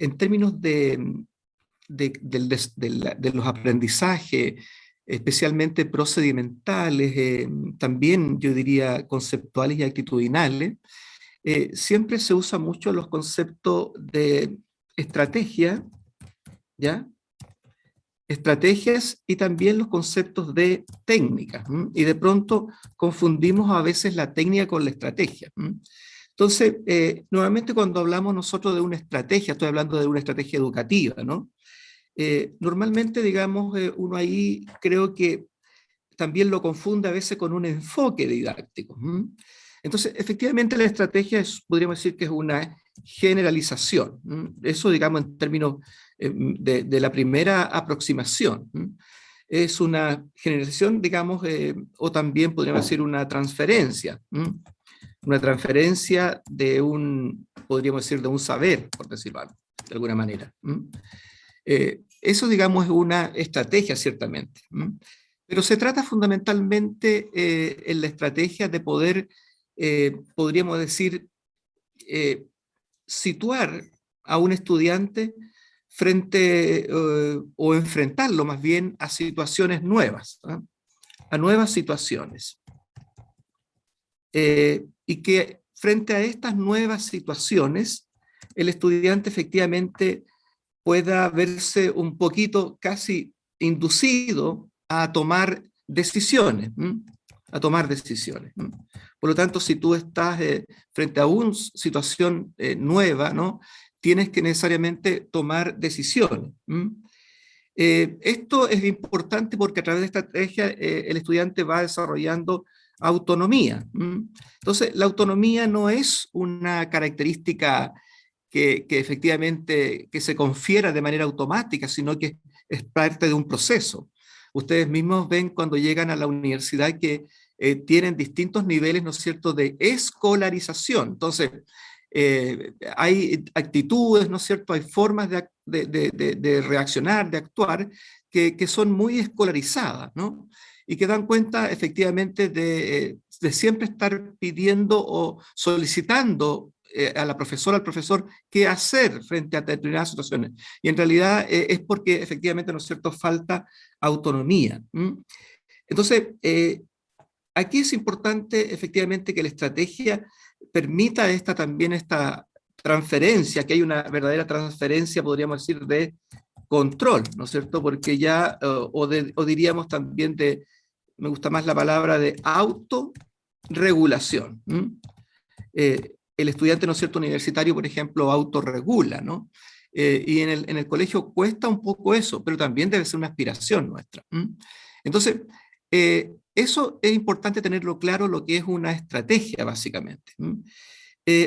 en términos de los aprendizajes, especialmente procedimentales, también yo diría conceptuales y actitudinales, siempre se usa mucho los conceptos de estrategia, ¿ya? Estrategias y también los conceptos de técnicas, ¿m? Y de pronto confundimos a veces la técnica con la estrategia, ¿m? Entonces, normalmente cuando hablamos nosotros de una estrategia, estoy hablando de una estrategia educativa, ¿no? Normalmente, digamos, uno ahí creo que también lo confunde a veces con un enfoque didáctico. ¿M? Entonces, efectivamente la estrategia podríamos decir que es una generalización. ¿M? Eso, digamos, en términos de la primera aproximación. ¿M? Es una generalización, digamos, o también podríamos decir una transferencia. ¿M? Una transferencia de un, podríamos decir, de un saber, por decirlo de alguna manera. ¿M? Eso, digamos, es una estrategia, ciertamente. ¿M? Pero se trata fundamentalmente en la estrategia de poder, podríamos decir, situar a un estudiante frente o enfrentarlo más bien a situaciones nuevas, ¿eh? A nuevas situaciones. Y que frente a estas nuevas situaciones, el estudiante efectivamente pueda verse un poquito casi inducido a tomar decisiones, ¿m? A tomar decisiones. ¿M? Por lo tanto, si tú estás frente a una situación nueva, ¿no? Tienes que necesariamente tomar decisiones. ¿M? Esto es importante porque a través de esta estrategia el estudiante va desarrollando autonomía. ¿M? Entonces, la autonomía no es una característica que efectivamente que se confiera de manera automática, sino que es parte de un proceso. Ustedes mismos ven cuando llegan a la universidad que tienen distintos niveles, ¿no es cierto?, de escolarización. Entonces, hay actitudes, ¿no es cierto?, hay formas de reaccionar, de actuar, que son muy escolarizadas, ¿no? Y que dan cuenta efectivamente de siempre estar pidiendo o solicitando a la profesora, al profesor, qué hacer frente a determinadas situaciones. Y en realidad es porque efectivamente, ¿no es cierto?, falta autonomía. ¿M? Entonces, aquí es importante efectivamente que la estrategia permita también esta transferencia, que hay una verdadera transferencia, podríamos decir, de control, ¿no es cierto? Porque ya, o diríamos también me gusta más la palabra de autorregulación. El estudiante, ¿no es cierto?, universitario, por ejemplo, autorregula, ¿no? Y en el colegio cuesta un poco eso, pero también debe ser una aspiración nuestra. ¿M? Entonces, eso es importante tenerlo claro, lo que es una estrategia, básicamente. ¿M?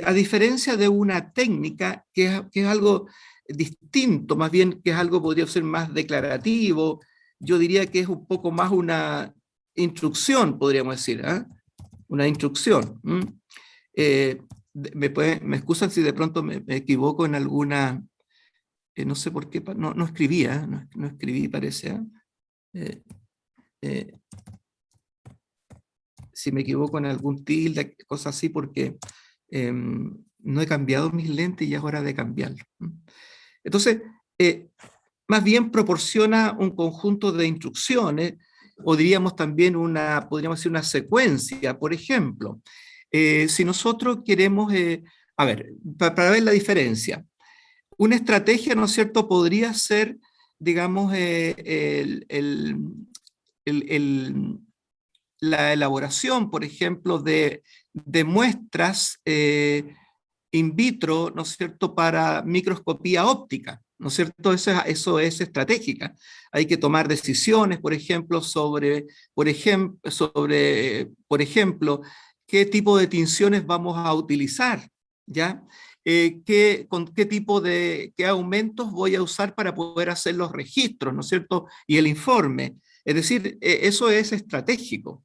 A diferencia de una técnica, que es algo distinto, más bien que es algo, podría ser más declarativo, yo diría que es un poco más una instrucción, podríamos decir, ¿eh? Una instrucción. ¿M? Me excusan si de pronto me equivoco en alguna, no sé por qué, no escribía, no escribí, parece. Eh, si me equivoco en algún tilde, cosas así, porque no he cambiado mis lentes y ya es hora de cambiarlo. Entonces, más bien proporciona un conjunto de instrucciones, o diríamos también podríamos decir una secuencia. Por ejemplo, si nosotros queremos, a ver, para ver la diferencia, una estrategia, ¿no es cierto?, podría ser, digamos, el, la elaboración, por ejemplo, de muestras in vitro, ¿no es cierto?, para microscopía óptica, ¿no es cierto? Eso es estratégica. Hay que tomar decisiones, por ejemplo, por ejemplo, qué tipo de tinciones vamos a utilizar, ¿ya? Con qué tipo qué aumentos voy a usar para poder hacer los registros, ¿no es cierto? Y el informe. Es decir, eso es estratégico.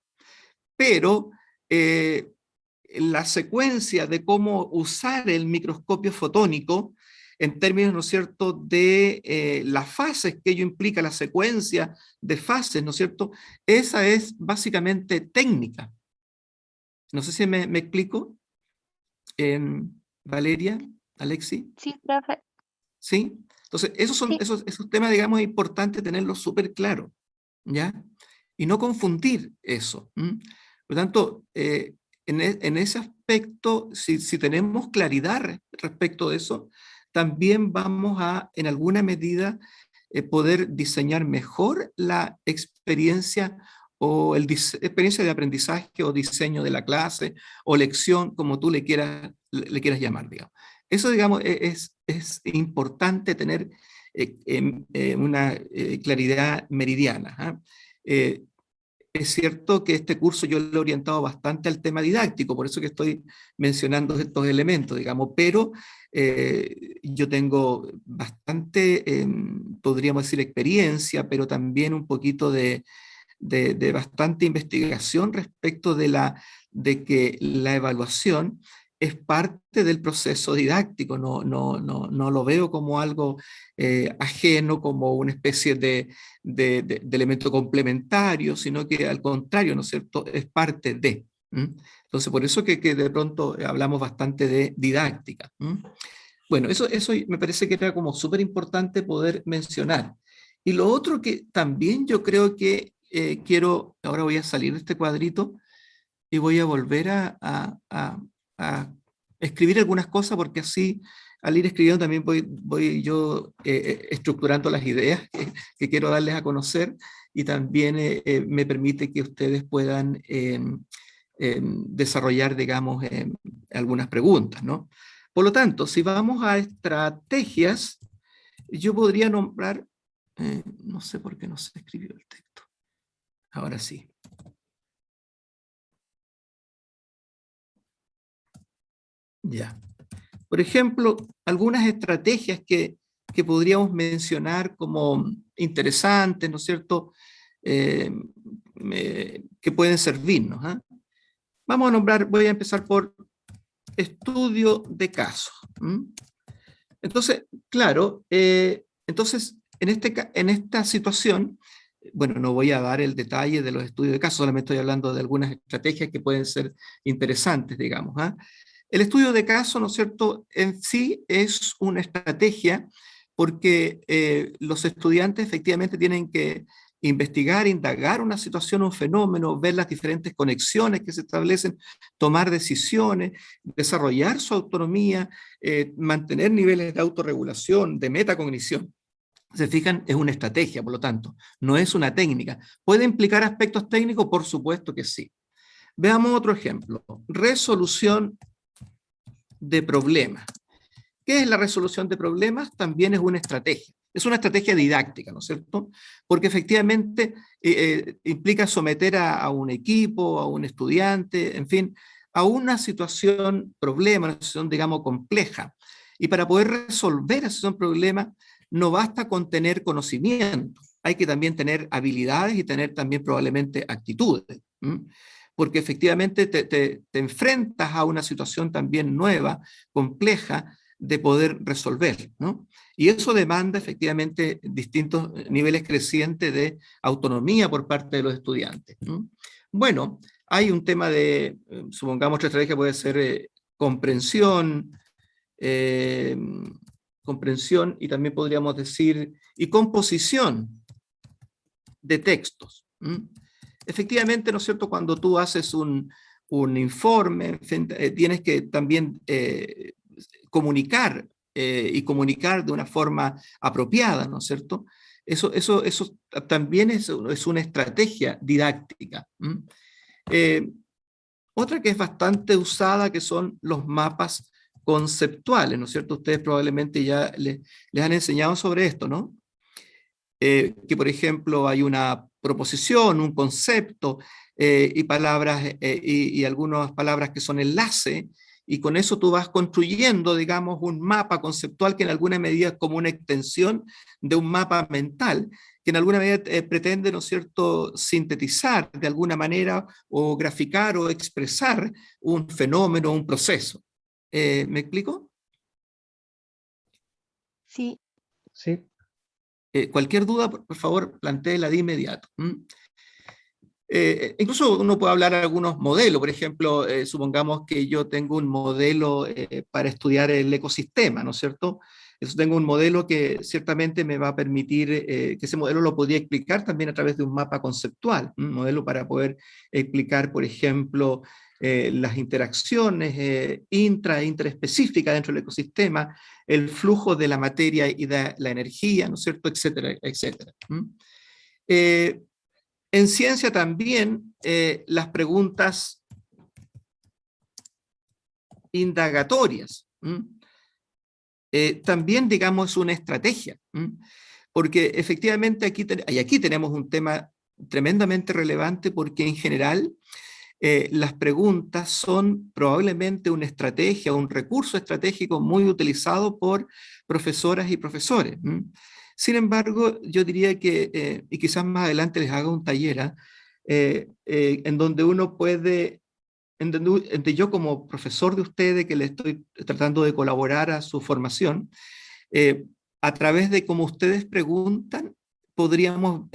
Pero la secuencia de cómo usar el microscopio fotónico en términos, ¿no es cierto?, de las fases que ello implica, la secuencia de fases, ¿no es cierto?, esa es básicamente técnica. No sé si me explico, Valeria, Alexi. Sí, profe. ¿sí? Entonces, Sí, esos temas, digamos, es importante tenerlos súper claros, ¿ya? Y no confundir eso. ¿M? Por lo tanto, en ese aspecto, si tenemos claridad respecto de eso, también vamos a, en alguna medida, poder diseñar mejor la experiencia o experiencia de aprendizaje o diseño de la clase o lección, como tú le quieras llamar, digamos. Eso, digamos, es importante tener una claridad meridiana. ¿Ah? Eh, es cierto que este curso yo lo he orientado bastante al tema didáctico, por eso que estoy mencionando estos elementos, digamos, pero yo tengo bastante, podríamos decir, experiencia, pero también un poquito de bastante investigación respecto de que la evaluación es parte del proceso didáctico, no lo veo como algo ajeno, como una especie de elemento complementario, sino que al contrario, ¿no es cierto?, es parte de. ¿M? Entonces, por eso que de pronto hablamos bastante de didáctica. ¿M? Bueno, eso me parece que era como súper importante poder mencionar. Y lo otro que también yo creo que quiero, ahora voy a salir de este cuadrito y voy a volver a escribir algunas cosas porque así al ir escribiendo también voy yo estructurando las ideas que quiero darles a conocer y también me permite que ustedes puedan desarrollar, digamos, algunas preguntas, ¿no? Por lo tanto, si vamos a estrategias, yo podría nombrar, no sé por qué no se escribió el texto. Ahora sí. Ya. Por ejemplo, algunas estrategias que podríamos mencionar como interesantes, ¿no es cierto? Eh, que pueden servirnos. ¿Ah? Vamos a nombrar, voy a empezar por estudio de caso. ¿M? Entonces, claro, entonces en esta situación, bueno, no voy a dar el detalle de los estudios de caso, solamente estoy hablando de algunas estrategias que pueden ser interesantes, digamos. ¿Ah? El estudio de caso, ¿no es cierto?, en sí es una estrategia porque los estudiantes efectivamente tienen que investigar, indagar una situación, un fenómeno, ver las diferentes conexiones que se establecen, tomar decisiones, desarrollar su autonomía, mantener niveles de autorregulación, de metacognición. Se fijan, es una estrategia, por lo tanto, no es una técnica. ¿Puede implicar aspectos técnicos? Por supuesto que sí. Veamos otro ejemplo. Resolución de problemas. ¿Qué es la resolución de problemas? También es una estrategia. Es una estrategia didáctica, ¿no es cierto? Porque efectivamente implica someter a un equipo, a un estudiante, en fin, a una situación problema, una situación, digamos, compleja. Y para poder resolver ese problema, no basta con tener conocimiento, hay que también tener habilidades y tener también probablemente actitudes. ¿M? Porque efectivamente te enfrentas a una situación también nueva, compleja, de poder resolver, ¿no? Y eso demanda efectivamente distintos niveles crecientes de autonomía por parte de los estudiantes. ¿No? Bueno, hay un tema de, supongamos, otra estrategia puede ser comprensión, eh, comprensión y también podríamos decir, y composición de textos. ¿M? Efectivamente, ¿no es cierto?, cuando tú haces un informe, tienes que también comunicar y comunicar de una forma apropiada, ¿no es cierto? Eso también es una estrategia didáctica. Otra que es bastante usada, que son los mapas conceptuales, ¿no es cierto? Ustedes probablemente ya les han enseñado sobre esto, ¿no? Que por ejemplo hay una proposición, un concepto y palabras y algunas palabras que son enlace, y con eso tú vas construyendo, digamos, un mapa conceptual que en alguna medida es como una extensión de un mapa mental, que en alguna medida pretende, ¿no es cierto?, sintetizar de alguna manera o graficar o expresar un fenómeno, un proceso. ¿Me explico? sí, Sí, Cualquier duda, por favor, plantéela de inmediato. ¿M? Incluso uno puede hablar de algunos modelos, por ejemplo, supongamos que yo tengo un modelo para estudiar el ecosistema, ¿no es cierto? Eso tengo un modelo que ciertamente me va a permitir, que ese modelo lo podría explicar también a través de un mapa conceptual, un modelo para poder explicar, por ejemplo, las interacciones intraespecíficas dentro del ecosistema, el flujo de la materia y de la energía, ¿no es cierto?, etcétera, etcétera. En ciencia también, las preguntas indagatorias, también, digamos, es una estrategia, porque efectivamente aquí tenemos un tema tremendamente relevante, porque en general las preguntas son probablemente una estrategia, un recurso estratégico muy utilizado por profesoras y profesores. Sin embargo, yo diría que, y quizás más adelante les haga un taller, en donde uno puede, en donde yo como profesor de ustedes, que le estoy tratando de colaborar a su formación, a través de cómo ustedes preguntan, podríamos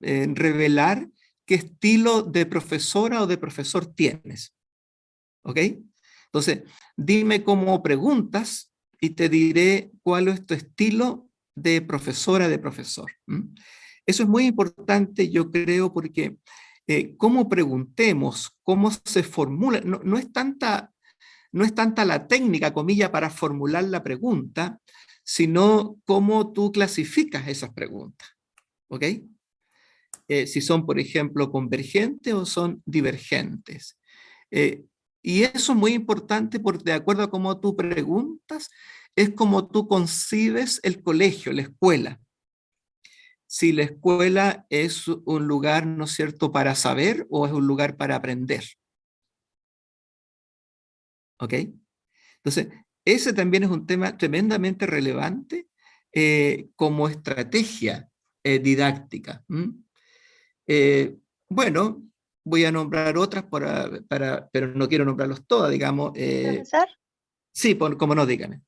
revelar qué estilo de profesora o de profesor tienes. ¿Ok? Entonces, dime cómo preguntas y te diré cuál es tu estilo de profesora, de profesor. Eso es muy importante, yo creo, porque cómo preguntemos, cómo se formula, no es tanta la técnica, comilla, para formular la pregunta, sino cómo tú clasificas esas preguntas. ¿Ok? Si son, por ejemplo, convergentes o son divergentes. Y eso es muy importante porque de acuerdo a cómo tú preguntas, es como tú concibes el colegio, la escuela. Si la escuela es un lugar, ¿no es cierto?, para saber o es un lugar para aprender. ¿Ok? Entonces, ese también es un tema tremendamente relevante como estrategia didáctica. Bueno, voy a nombrar otras, pero no quiero nombrarlos todas, digamos. Profesor, Sí, como no, dígame.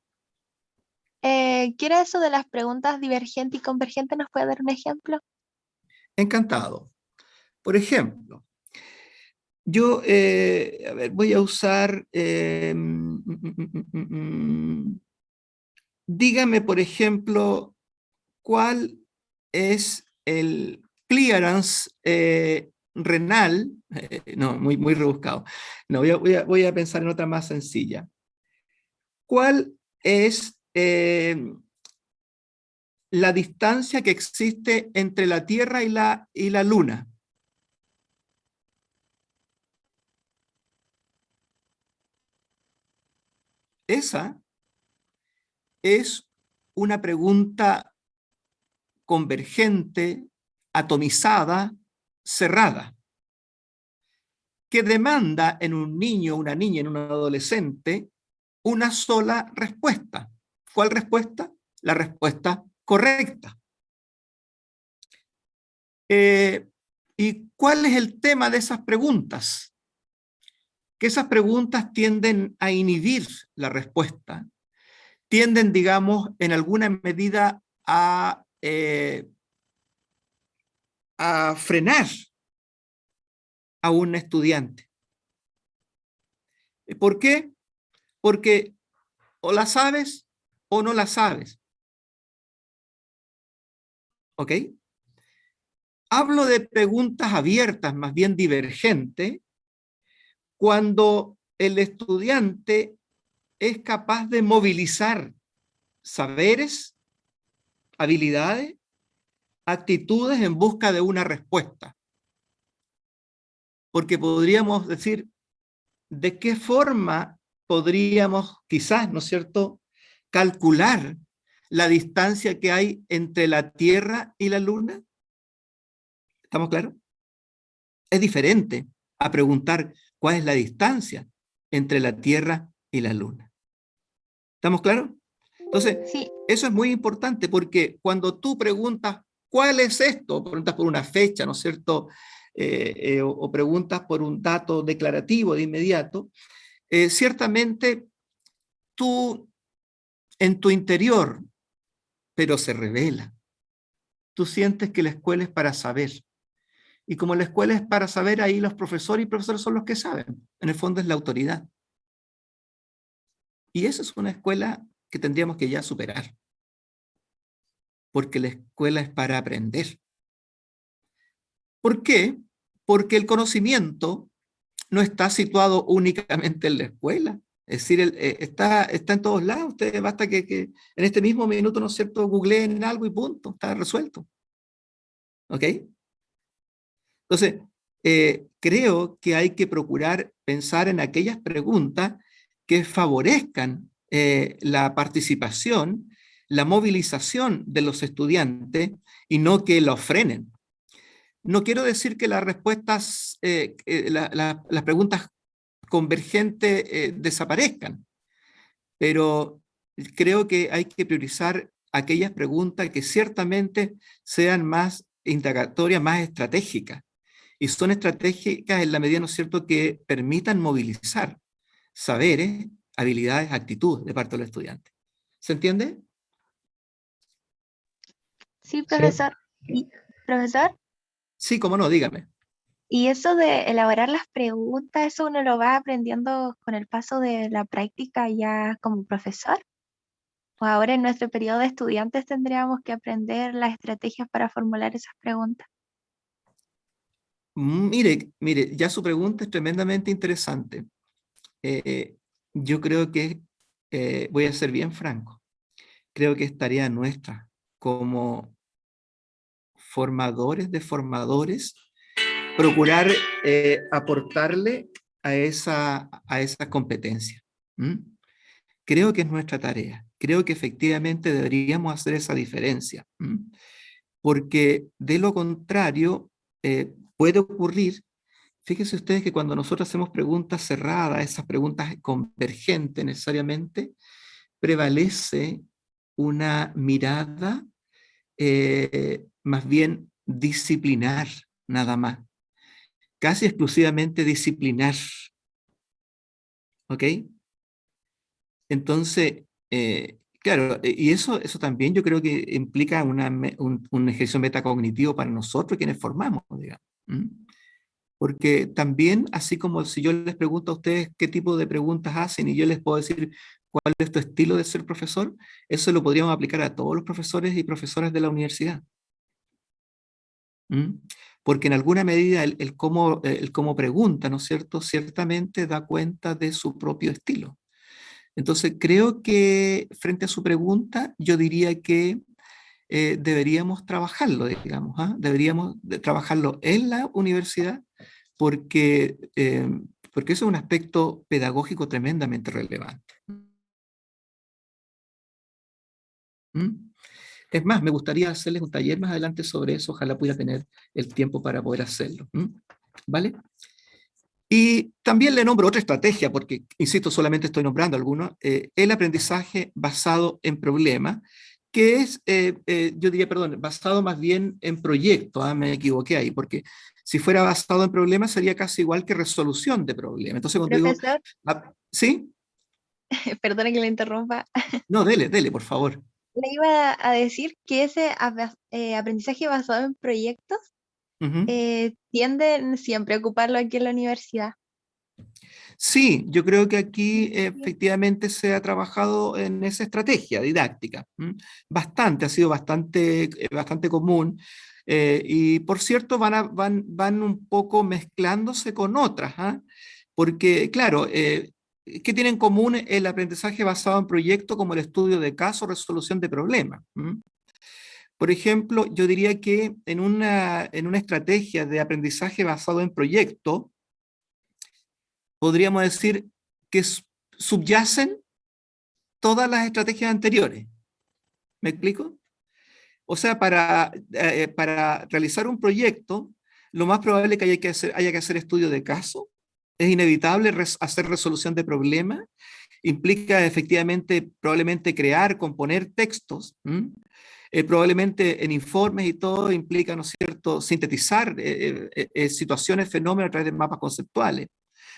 ¿qué era eso de las preguntas divergente y convergente? ¿Nos puede dar un ejemplo? Encantado. Por ejemplo, yo a ver, voy a usar, dígame, por ejemplo, cuál es el clearance renal, no, muy rebuscado. No, voy a pensar en otra más sencilla. ¿Cuál es la distancia que existe entre la Tierra y la Luna? Esa es una pregunta convergente, atomizada, cerrada, que demanda en un niño, una niña, en un adolescente, una sola respuesta. ¿Cuál respuesta? La respuesta correcta. ¿Y cuál es el tema de esas preguntas? Que esas preguntas tienden a inhibir la respuesta, tienden, digamos, en alguna medida a frenar a un estudiante. ¿Por qué? Porque o la sabes o no la sabes. ¿Ok? Hablo de preguntas abiertas, más bien divergentes, cuando el estudiante es capaz de movilizar saberes, habilidades, actitudes en busca de una respuesta. Porque podríamos decir, ¿de qué forma podríamos quizás, ¿no es cierto?, calcular la distancia que hay entre la Tierra y la Luna? ¿Estamos claros? Es diferente a preguntar cuál es la distancia entre la Tierra y la Luna. ¿Estamos claros? Entonces, Sí, eso es muy importante porque cuando tú preguntas, ¿cuál es esto? Preguntas por una fecha, ¿no es cierto? O preguntas por un dato declarativo de inmediato, ciertamente tú en tu interior, pero se revela. Tú sientes que la escuela es para saber. Y como la escuela es para saber, ahí los profesores y profesores son los que saben. En el fondo es la autoridad. Y esa es una escuela que tendríamos que ya superar. porque la escuela es para aprender. ¿Por qué? Porque el conocimiento no está situado únicamente en la escuela. Es decir, está en todos lados. Ustedes basta que en este mismo minuto, ¿no es cierto?, googleen algo y punto, está resuelto. ¿Ok? Entonces, creo que hay que procurar pensar en aquellas preguntas que favorezcan la participación, la movilización de los estudiantes y no que los frenen. No quiero decir que las respuestas, las preguntas convergentes desaparezcan, pero creo que hay que priorizar aquellas preguntas que ciertamente sean más indagatorias, más estratégicas. Y son estratégicas en la medida, ¿no es cierto?, que permitan movilizar saberes, habilidades, actitudes de parte de los estudiantes. ¿Se entiende? Sí, Sí, profesor. Profesor, Sí, cómo no, dígame. y eso de elaborar las preguntas, ¿eso uno lo va aprendiendo con el paso de la práctica ya como profesor? ¿O ahora en nuestro periodo de estudiantes tendríamos que aprender las estrategias para formular esas preguntas? Mire, ya su pregunta es tremendamente interesante. Yo creo que, voy a ser bien franco, creo que es tarea nuestra como formadores de formadores procurar aportarle a esa competencia. ¿Mm? Creo que es nuestra tarea. Creo que efectivamente deberíamos hacer esa diferencia. ¿Mm? Porque de lo contrario, puede ocurrir, fíjense ustedes que cuando nosotros hacemos preguntas cerradas, esas preguntas convergentes necesariamente, prevalece una mirada más bien disciplinar, nada más, casi exclusivamente disciplinar, ¿ok? Entonces, claro, y eso también yo creo que implica un ejercicio metacognitivo para nosotros quienes formamos, digamos. ¿Mm? Porque también, así como si yo les pregunto a ustedes qué tipo de preguntas hacen y yo les puedo decir cuál es tu estilo de ser profesor, eso lo podríamos aplicar a todos los profesores y profesoras de la universidad. ¿Mm? Porque en alguna medida el cómo pregunta, ¿no es cierto?, ciertamente da cuenta de su propio estilo. Entonces, creo que frente a su pregunta, yo diría que deberíamos trabajarlo, digamos, ¿ah? Deberíamos trabajarlo en la universidad porque eso es un aspecto pedagógico tremendamente relevante. ¿Mm? Es más, me gustaría hacerles un taller más adelante sobre eso, ojalá pudiera tener el tiempo para poder hacerlo. ¿Mm? ¿Vale? Y también le nombro otra estrategia, porque, insisto, solamente estoy nombrando algunos, el aprendizaje basado en problemas, que es, yo diría, perdón, basado más bien en proyectos, ¿ah? Me equivoqué ahí, porque si fuera basado en problemas sería casi igual que resolución de problemas. Entonces, cuando digo, Profesor, ¿sí? perdone que le interrumpa, No, dele, por favor. le iba a decir que ese aprendizaje basado en proyectos Ujú. tienden siempre a ocuparlo aquí en la universidad. Sí, yo creo que aquí Sí. efectivamente se ha trabajado en esa estrategia didáctica. Bastante, ha sido bastante común. Y por cierto, van un poco mezclándose con otras, ¿ah? Porque, claro, ¿qué tiene en común el aprendizaje basado en proyectos como el estudio de casos, resolución de problemas? Por ejemplo, yo diría que en una estrategia de aprendizaje basado en proyectos, podríamos decir que subyacen todas las estrategias anteriores. ¿Me explico? O sea, para realizar un proyecto, lo más probable es que haya que hacer estudio de caso. Es inevitable hacer resolución de problemas. Implica efectivamente, probablemente crear, componer textos. Probablemente en informes y todo implica, ¿no es cierto?, sintetizar situaciones, fenómenos a través de mapas conceptuales.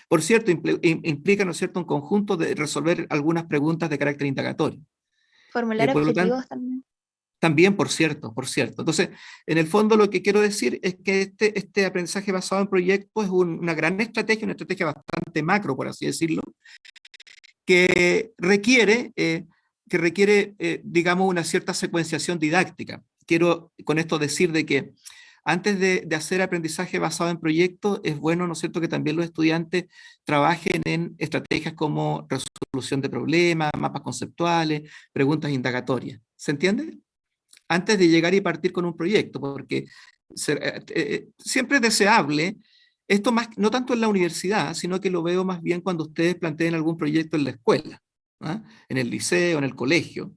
Por cierto, implica, ¿no es cierto?, un conjunto de resolver algunas preguntas de carácter indagatorio. Formular Por lo tanto, objetivos también. también, por cierto. Entonces, en el fondo lo que quiero decir es que este aprendizaje basado en proyectos es una gran estrategia, una estrategia bastante macro, por así decirlo, que requiere, digamos, una cierta secuenciación didáctica. quiero con esto decir de que antes de hacer aprendizaje basado en proyectos, es bueno, ¿no es cierto?, que también los estudiantes trabajen en estrategias como resolución de problemas, mapas conceptuales, preguntas indagatorias. ¿Se entiende? Antes de llegar y partir con un proyecto, porque siempre es deseable, esto más, no tanto en la universidad, sino que lo veo más bien cuando ustedes planteen algún proyecto en la escuela, ¿ah? En el liceo, en el colegio,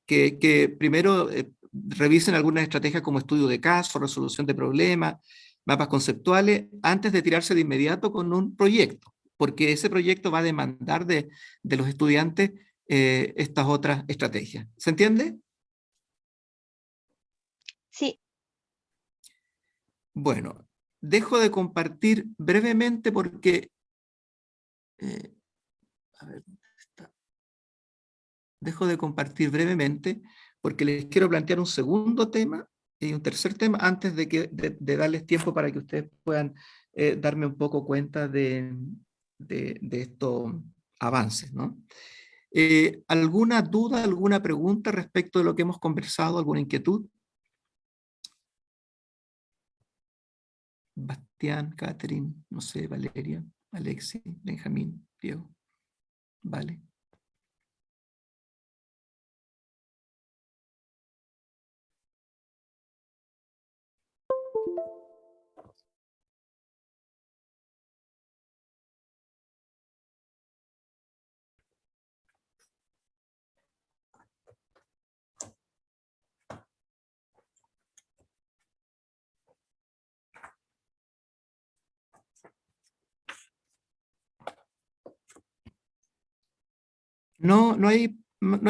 que primero revisen algunas estrategias como estudio de caso, resolución de problemas, mapas conceptuales, antes de tirarse de inmediato con un proyecto, porque ese proyecto va a demandar de los estudiantes estas otras estrategias. ¿Se entiende? Sí, Bueno, dejo de compartir brevemente porque... a ver, ¿dónde está? Dejo de compartir brevemente porque les quiero plantear un segundo tema y un tercer tema antes de darles tiempo para que ustedes puedan darme un poco cuenta de estos avances, ¿no? ¿Alguna duda, alguna pregunta respecto de lo que hemos conversado, alguna inquietud? Bastián, Catherine, no sé, Valeria, Alexi, Benjamín, Diego, vale. No, no hay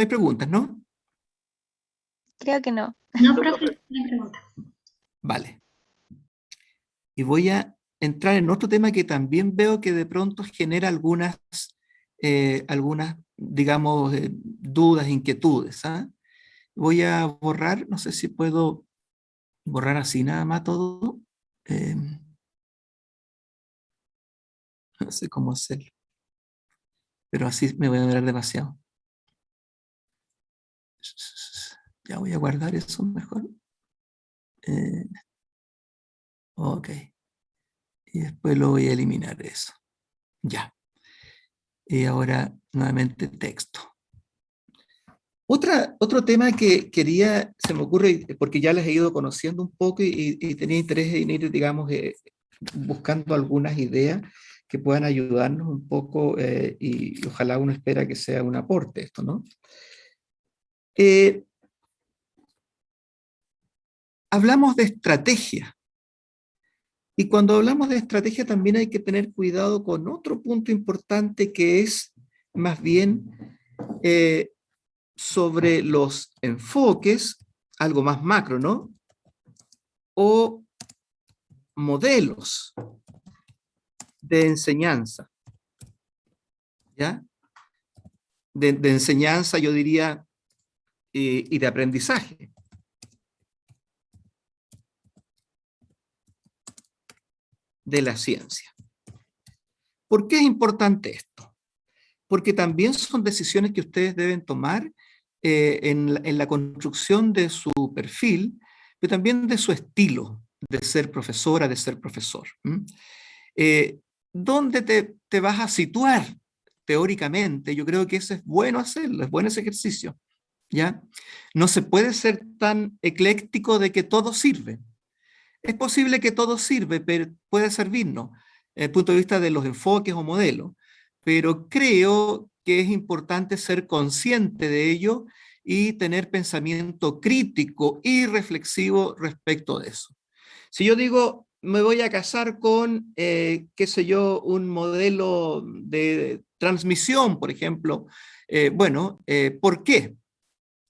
preguntas, ¿no? creo que no. No, profe, no hay pregunta. Vale. Y voy a entrar en otro tema que también veo que de pronto genera algunas digamos, dudas, inquietudes. ¿Ah? Voy a borrar, no sé si puedo borrar así nada más todo. Eh, no sé cómo hacerlo, pero así me voy a demorar demasiado. Ya voy a guardar eso mejor. Ok. Y después lo voy a eliminar eso. Ya. Y ahora nuevamente texto. Otro tema que quería, se me ocurre, porque ya les he ido conociendo un poco y tenía interés en ir, digamos, buscando algunas ideas que puedan ayudarnos un poco y ojalá uno espera que sea un aporte esto, ¿no? Hablamos de estrategia. Y cuando hablamos de estrategia también hay que tener cuidado con otro punto importante que es más bien sobre los enfoques, algo más macro, ¿no? O modelos de enseñanza, ¿ya? De enseñanza, yo diría, y de aprendizaje. De la ciencia. ¿Por qué es importante esto? Porque también son decisiones que ustedes deben tomar en la construcción de su perfil, pero también de su estilo de ser profesora, de ser profesor. ¿Dónde te vas a situar teóricamente? Yo creo que eso es bueno hacerlo, es bueno ese ejercicio, ¿ya? No se puede ser tan ecléctico de que todo sirve. Es posible que todo sirve, pero puede servirnos desde el punto de vista de los enfoques o modelos, pero creo que es importante ser consciente de ello y tener pensamiento crítico y reflexivo respecto de eso. Si yo digo, me voy a casar con, qué sé yo, un modelo de transmisión, por ejemplo, ¿por qué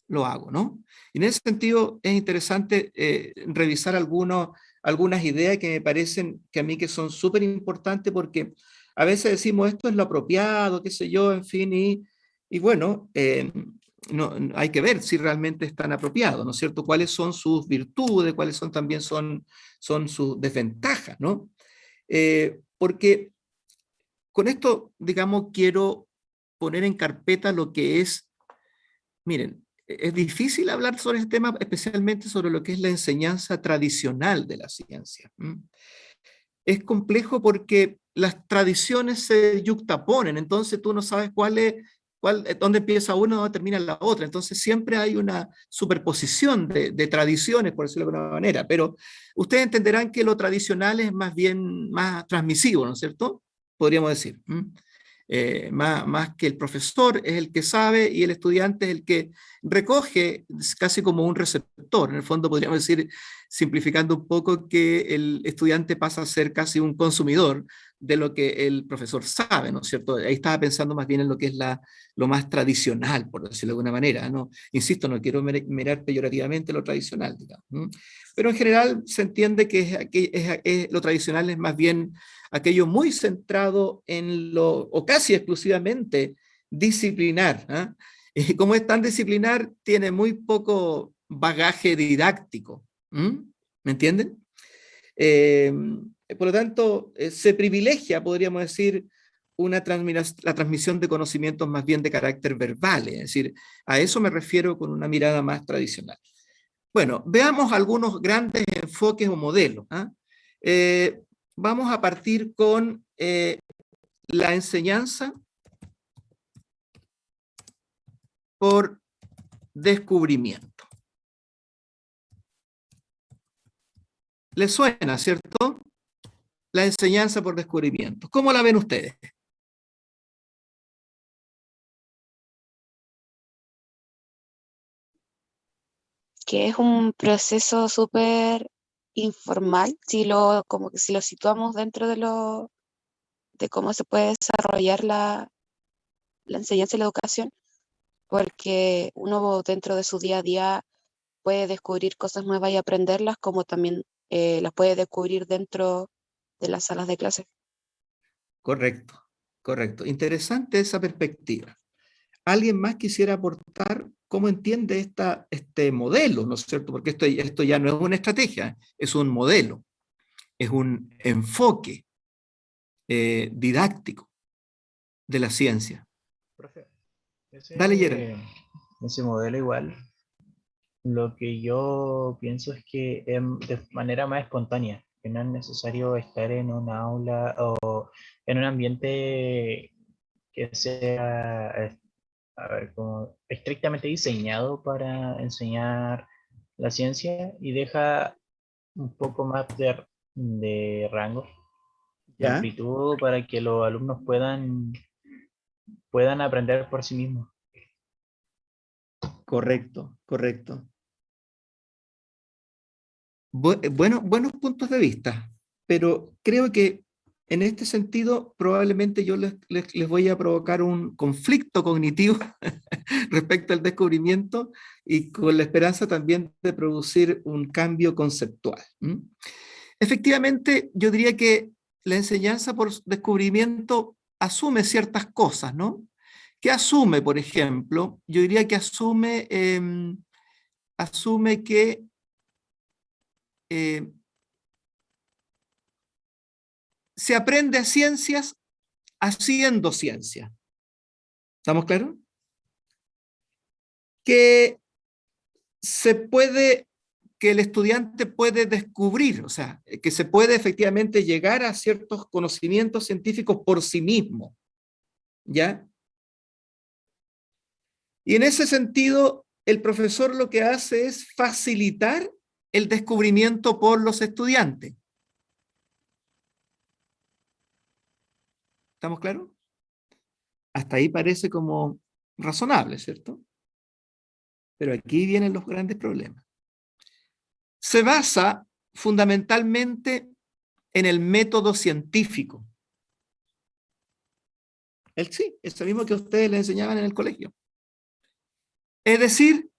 lo hago, no? Y en ese sentido es interesante revisar algunas ideas que me parecen que a mí que son súper importantes porque a veces decimos esto es lo apropiado, qué sé yo, en fin, y bueno, no, hay que ver si realmente están apropiados, ¿no es cierto? ¿Cuáles son sus virtudes? ¿Cuáles son también son sus desventajas, ¿no? Porque con esto, digamos, quiero poner en carpeta lo que es, miren, es difícil hablar sobre este tema, especialmente sobre lo que es la enseñanza tradicional de la ciencia. Es complejo porque las tradiciones se yuxtaponen, entonces tú no sabes dónde empieza una o dónde termina la otra, entonces siempre hay una superposición de tradiciones, por decirlo de alguna manera, pero ustedes entenderán que lo tradicional es más bien más transmisivo, ¿no es cierto? Podríamos decir. Más que el profesor es el que sabe y el estudiante es el que recoge, casi como un receptor. En el fondo podríamos decir, simplificando un poco, que el estudiante pasa a ser casi un consumidor de lo que el profesor sabe, ¿no es cierto? Ahí estaba pensando más bien en lo que es lo más tradicional, por decirlo de alguna manera, ¿no? Insisto, no quiero mirar peyorativamente lo tradicional, digamos, ¿no? Pero en general se entiende que lo tradicional es más bien aquello muy centrado en o casi exclusivamente disciplinar. ¿Eh? Y como es tan disciplinar, tiene muy poco bagaje didáctico. ¿Me entienden? Por lo tanto, se privilegia, podríamos decir, la transmisión de conocimientos más bien de carácter verbal, es decir, a eso me refiero con una mirada más tradicional. Bueno, veamos algunos grandes enfoques o modelos. Vamos a partir con la enseñanza por descubrimiento. ¿Les suena, cierto? La enseñanza por descubrimiento. ¿Cómo la ven ustedes? Que es un proceso súper informal, como que si lo situamos dentro de cómo se puede desarrollar la enseñanza y la educación, porque uno dentro de su día a día puede descubrir cosas nuevas y aprenderlas, como también las puede descubrir dentro de las salas de clase. Correcto, correcto. Interesante esa perspectiva. ¿Alguien más quisiera aportar cómo entiende este modelo, ¿no es cierto? Porque esto ya no es una estrategia, es un modelo, es un enfoque didáctico de la ciencia. Profe, Dale, Gerald. ese modelo igual, lo que yo pienso es que de manera más espontánea, que no es necesario estar en un aula o en un ambiente que sea, a ver, como estrictamente diseñado para enseñar la ciencia y deja un poco más de rango, de ¿Ya? amplitud para que los alumnos puedan aprender por sí mismos. Correcto, correcto. Buenos puntos de vista, pero creo que en este sentido probablemente yo les voy a provocar un conflicto cognitivo respecto al descubrimiento y con la esperanza también de producir un cambio conceptual. Efectivamente, yo diría que la enseñanza por descubrimiento asume ciertas cosas, ¿no? ¿Qué asume, por ejemplo? Yo diría que asume que eh, se aprende a ciencias haciendo ciencia. ¿Estamos claros? Que que el estudiante puede descubrir, o sea, que se puede efectivamente llegar a ciertos conocimientos científicos por sí mismo, ¿ya? Y en ese sentido, el profesor lo que hace es facilitar el descubrimiento por los estudiantes. ¿Estamos claros? Hasta ahí parece como razonable, ¿cierto? Pero aquí vienen los grandes problemas. Se basa fundamentalmente en el método científico. Sí, es lo mismo que ustedes le enseñaban en el colegio. Es decir,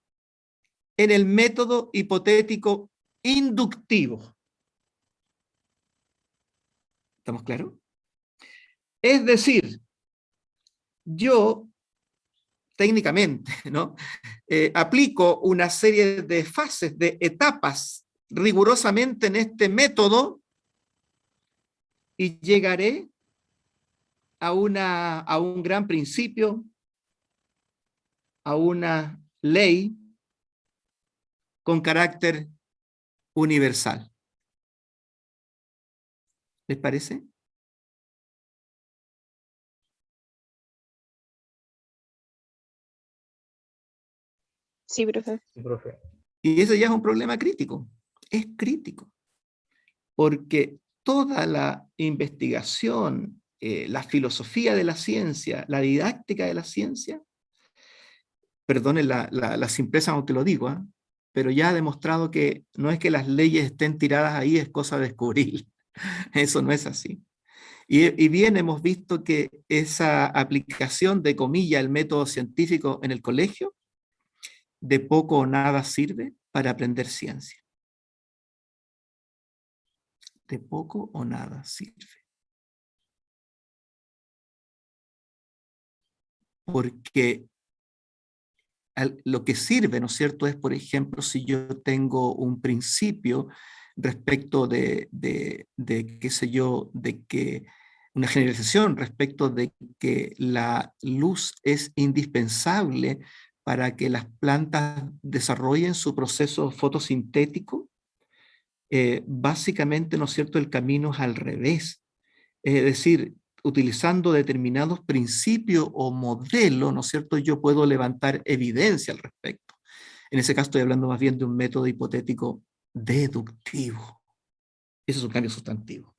en el método hipotético inductivo. ¿Estamos claros? Es decir, yo técnicamente, ¿no? Aplico una serie de fases, de etapas rigurosamente en este método y llegaré a un gran principio, a una ley, con carácter universal. ¿Les parece? Sí, profe. Sí, profe. Y ese ya es un problema crítico. Es crítico. Porque toda la investigación, la filosofía de la ciencia, la didáctica de la ciencia, perdonen la simpleza aunque lo digo, pero ya ha demostrado que no es que las leyes estén tiradas ahí, es cosa de descubrir. Eso no es así. Y bien hemos visto que esa aplicación de comilla el método científico en el colegio, de poco o nada sirve para aprender ciencia. De poco o nada sirve. Porque lo que sirve, ¿no es cierto?, es, por ejemplo, si yo tengo un principio respecto qué sé yo, de que una generalización respecto de que la luz es indispensable para que las plantas desarrollen su proceso fotosintético, básicamente, ¿no es cierto?, el camino es al revés. Es decir, utilizando determinados principios o modelos, ¿no es cierto?, yo puedo levantar evidencia al respecto. En ese caso estoy hablando más bien de un método hipotético deductivo. Eso es un cambio sustantivo.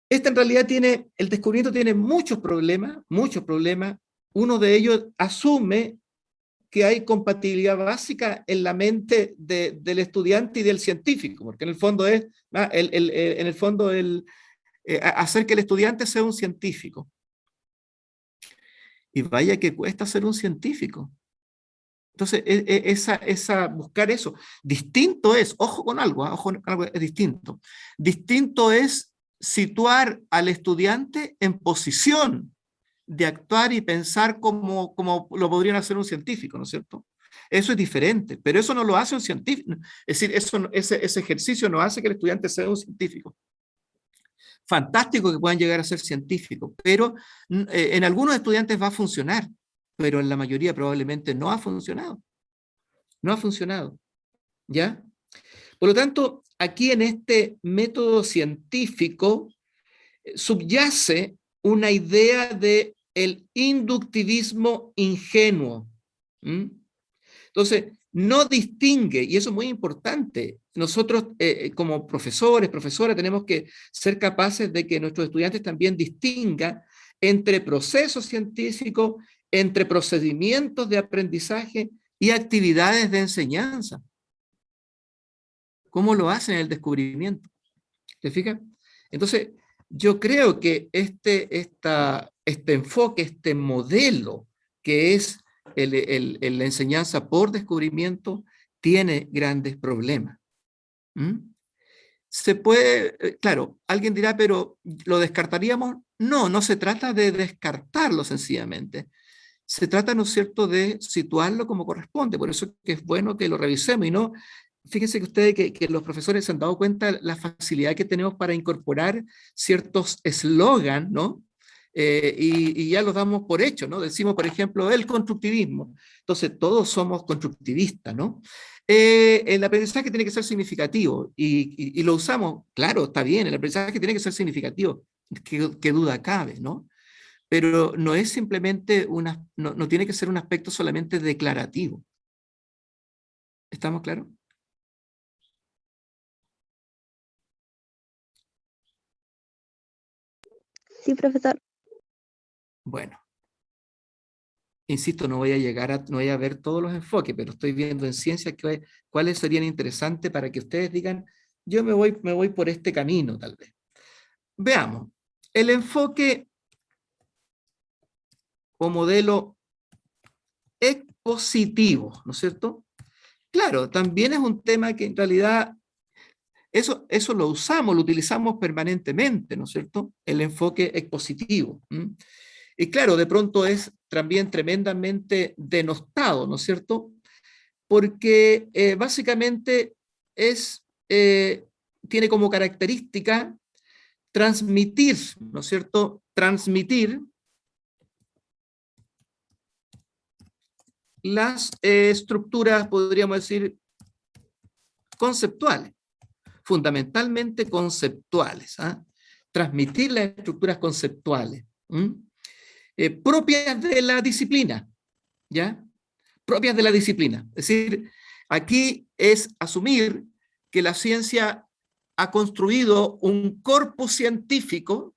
Este en realidad el descubrimiento tiene muchos problemas, muchos problemas. Uno de ellos asume que hay compatibilidad básica en la mente del estudiante y del científico, porque en el fondo es, en el fondo hacer que el estudiante sea un científico. Y vaya que cuesta ser un científico. Entonces, buscar eso. Distinto es, ojo con algo, ojo con algo, es distinto. Distinto es situar al estudiante en posición de actuar y pensar como lo podrían hacer un científico, ¿no es cierto? Eso es diferente, pero eso no lo hace un científico. Es decir, ese ejercicio no hace que el estudiante sea un científico. Fantástico que puedan llegar a ser científicos, pero en algunos estudiantes va a funcionar, pero en la mayoría probablemente no ha funcionado. No ha funcionado, ¿ya? Por lo tanto, aquí en este método científico subyace una idea de el inductivismo ingenuo. Entonces, no distingue, y eso es muy importante, nosotros como profesores, profesoras, tenemos que ser capaces de que nuestros estudiantes también distingan entre procesos científicos, entre procedimientos de aprendizaje y actividades de enseñanza. ¿Cómo lo hacen en el descubrimiento? ¿Te fijas? Entonces, yo creo que este enfoque, este modelo que es la enseñanza por descubrimiento, tiene grandes problemas. Se puede, claro, alguien dirá, pero ¿lo descartaríamos? No, no se trata de descartarlo sencillamente. Se trata, ¿no es cierto?, de situarlo como corresponde. Por eso que es bueno que lo revisemos y no. Fíjense que ustedes que los profesores se han dado cuenta la facilidad que tenemos para incorporar ciertos eslogans, ¿no? Y ya los damos por hecho, ¿no? Decimos, por ejemplo, el constructivismo. Entonces, todos somos constructivistas, ¿no? El aprendizaje tiene que ser significativo y lo usamos, claro, está bien, el aprendizaje tiene que ser significativo, qué duda cabe, ¿no? Pero no es simplemente no tiene que ser un aspecto solamente declarativo. ¿Estamos claros? Sí, profesor. Bueno, insisto, no voy a ver todos los enfoques, pero estoy viendo en ciencia cuáles serían interesantes para que ustedes digan, yo me voy por este camino, tal vez. Veamos, el enfoque o modelo expositivo, ¿no es cierto? Claro, también es un tema que en realidad eso lo utilizamos permanentemente, ¿no es cierto? El enfoque expositivo. Y claro, de pronto es también tremendamente denostado, ¿no es cierto? Porque básicamente tiene como característica transmitir, ¿no es cierto? Transmitir las estructuras, podríamos decir, conceptuales, fundamentalmente conceptuales, ¿ah? Transmitir las estructuras conceptuales, propias de la disciplina, ¿ya? Propias de la disciplina. Es decir, aquí es asumir que la ciencia ha construido un corpus científico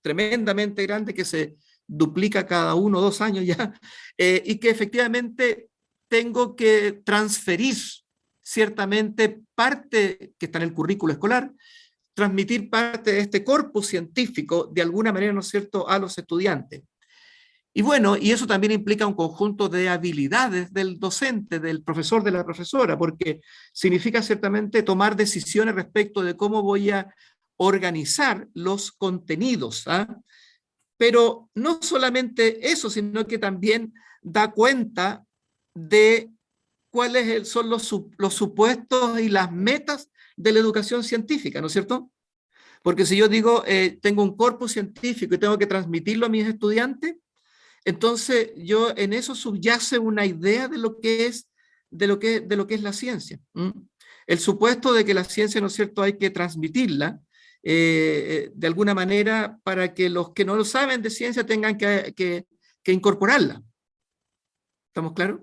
tremendamente grande que se duplica cada 1 o 2 años ya, y que efectivamente tengo que transferir ciertamente parte que está en el currículo escolar, transmitir parte de este corpus científico de alguna manera, ¿no es cierto?, a los estudiantes. Y bueno, y eso también implica un conjunto de habilidades del docente, del profesor, de la profesora, porque significa ciertamente tomar decisiones respecto de cómo voy a organizar los contenidos, ¿ah? Pero no solamente eso, sino que también da cuenta de cuáles son los supuestos y las metas de la educación científica, ¿no es cierto? Porque si yo digo, tengo un corpus científico y tengo que transmitirlo a mis estudiantes, entonces yo en eso subyace una idea de lo que es, de lo que es la ciencia. El supuesto de que la ciencia, ¿no es cierto?, hay que transmitirla de alguna manera para que los que no lo saben de ciencia tengan que incorporarla. ¿Estamos claros?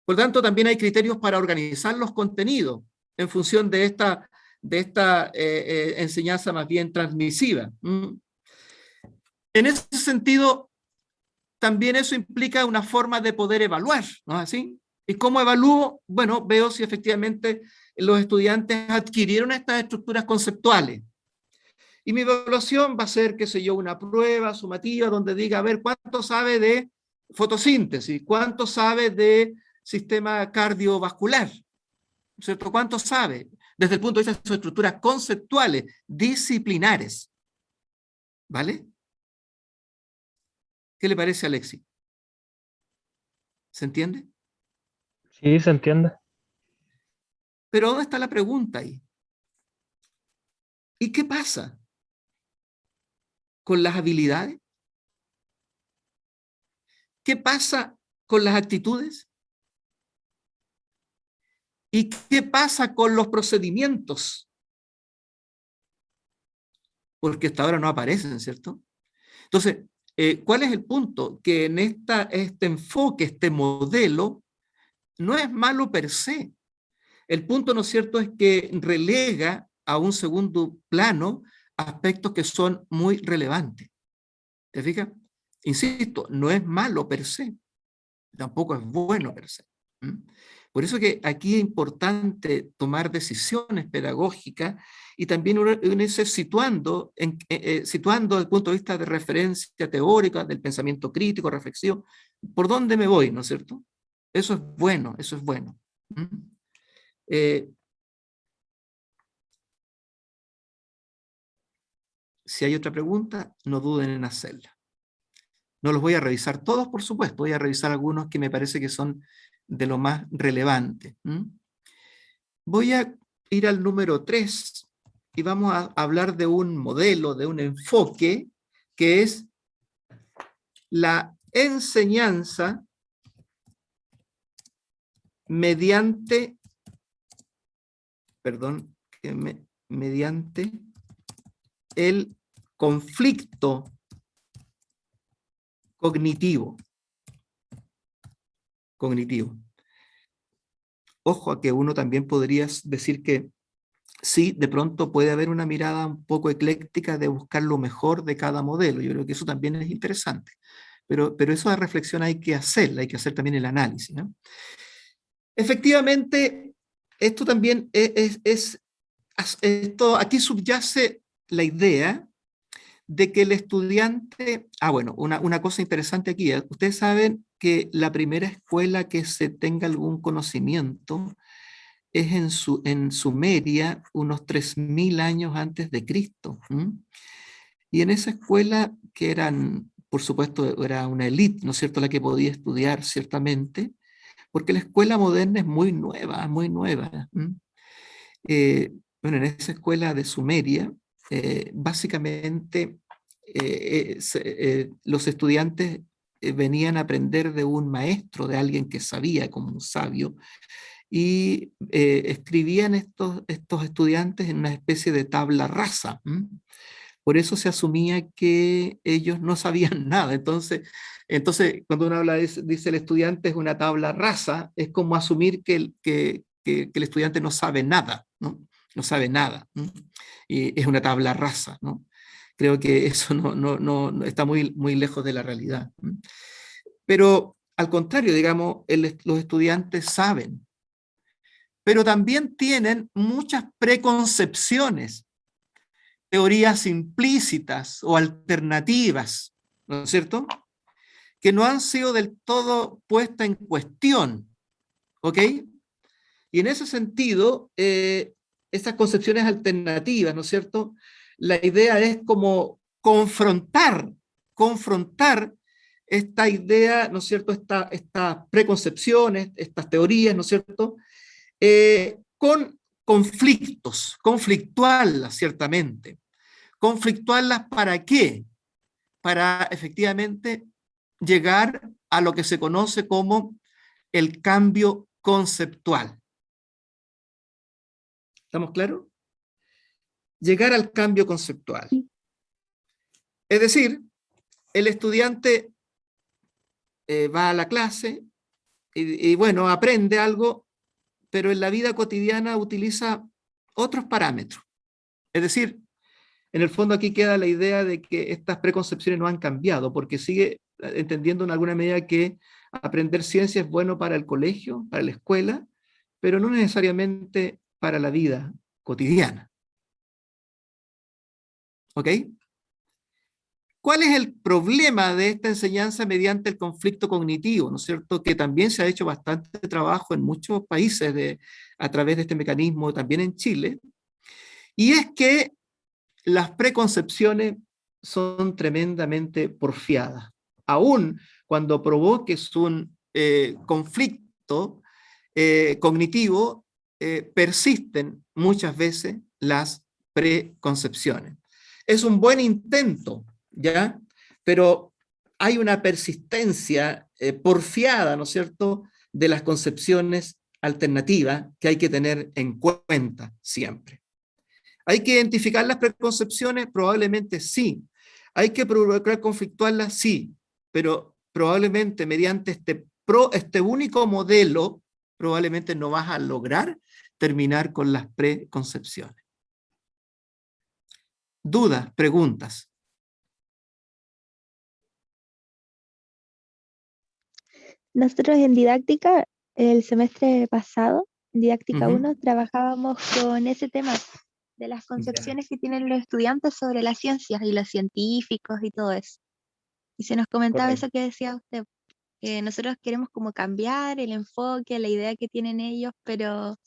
Por lo tanto, también hay criterios para organizar los contenidos en función de esta enseñanza más bien transmisiva. En ese sentido, también eso implica una forma de poder evaluar, ¿no es así? ¿Y cómo evalúo? Bueno, veo si efectivamente los estudiantes adquirieron estas estructuras conceptuales. Y mi evaluación va a ser, qué sé yo, una prueba sumativa donde diga, a ver, ¿cuánto sabe de fotosíntesis? ¿Cuánto sabe de sistema cardiovascular? ¿Cierto? ¿Cuánto sabe? Desde el punto de vista de sus estructuras conceptuales, disciplinares. ¿Vale? ¿Qué le parece, Alexis? ¿Se entiende? Sí, se entiende. Pero ¿dónde está la pregunta ahí? ¿Y qué pasa con las habilidades? ¿Qué pasa con las actitudes? ¿Y qué pasa con los procedimientos? Porque hasta ahora no aparecen, ¿cierto? Entonces, ¿cuál es el punto? Que en este enfoque, este modelo, no es malo per se. El punto, ¿no es cierto?, es que relega a un segundo plano aspectos que son muy relevantes. ¿Te fijas? Insisto, no es malo per se, tampoco es bueno per se. Por eso que aquí es importante tomar decisiones pedagógicas y también irse situando desde el punto de vista de referencia teórica, del pensamiento crítico, reflexión, por dónde me voy, ¿no es cierto? Eso es bueno, eso es bueno. Si hay otra pregunta, no duden en hacerla. No los voy a revisar todos, por supuesto, voy a revisar algunos que me parece que son de lo más relevante. Voy a ir al número 3 y vamos a hablar de un modelo, de un enfoque, que es la enseñanza mediante, mediante el conflicto cognitivo. Ojo a que uno también podría decir que sí, de pronto puede haber una mirada un poco ecléctica de buscar lo mejor de cada modelo. Yo creo que eso también es interesante. Pero esa reflexión hay que hacerla, hay que hacer también el análisis, ¿no? Efectivamente, esto también aquí subyace la idea de que el estudiante, bueno, una cosa interesante aquí, ustedes saben que la primera escuela que se tenga algún conocimiento es en Sumeria, unos 3000 años antes de Cristo. Y en esa escuela, que eran, por supuesto, era una élite, ¿no es cierto?, la que podía estudiar ciertamente, porque la escuela moderna es muy nueva, muy nueva. Bueno, en esa escuela de Sumeria, básicamente los estudiantes venían a aprender de un maestro, de alguien que sabía, como un sabio, y escribían estos estudiantes en una especie de tabla rasa. Por eso se asumía que ellos no sabían nada. Entonces cuando uno habla dice el estudiante es una tabla rasa, es como asumir que el estudiante no sabe nada, ¿no? No sabe nada. Y es una tabla rasa, ¿no? Creo que eso no está muy lejos de la realidad. Pero al contrario, digamos, los estudiantes saben, pero también tienen muchas preconcepciones, teorías implícitas o alternativas, ¿no es cierto?, que no han sido del todo puestas en cuestión, ¿ok? Y en ese sentido, esas concepciones alternativas, ¿no es cierto?, la idea es como confrontar esta idea, ¿no es cierto?, estas preconcepciones, estas teorías, ¿no es cierto?, con conflictos, conflictuarlas ciertamente. ¿Conflictuarlas para qué? Para efectivamente llegar a lo que se conoce como el cambio conceptual. ¿Estamos claros? Llegar al cambio conceptual. Es decir, el estudiante va a la clase y bueno, aprende algo, pero en la vida cotidiana utiliza otros parámetros. Es decir, en el fondo aquí queda la idea de que estas preconcepciones no han cambiado, porque sigue entendiendo en alguna medida que aprender ciencia es bueno para el colegio, para la escuela, pero no necesariamente para la vida cotidiana. ¿Ok? ¿Cuál es el problema de esta enseñanza mediante el conflicto cognitivo? ¿No es cierto? Que también se ha hecho bastante trabajo en muchos países a través de este mecanismo, también en Chile, y es que las preconcepciones son tremendamente porfiadas. Aún cuando provoques un conflicto cognitivo, persisten muchas veces las preconcepciones. Es un buen intento, ¿ya? Pero hay una persistencia porfiada, ¿no es cierto?, de las concepciones alternativas que hay que tener en cuenta siempre. ¿Hay que identificar las preconcepciones? Probablemente sí. ¿Hay que provocar conflictuarlas? Sí. Pero probablemente mediante este único modelo, probablemente no vas a lograr terminar con las preconcepciones. ¿Dudas? ¿Preguntas? Nosotros en didáctica, el semestre pasado, en didáctica 1, trabajábamos con ese tema de las concepciones que tienen los estudiantes sobre las ciencias y los científicos y todo eso. Y se nos comentaba Correcto. eso que decía usted, que nosotros queremos como cambiar el enfoque, la idea que tienen ellos, pero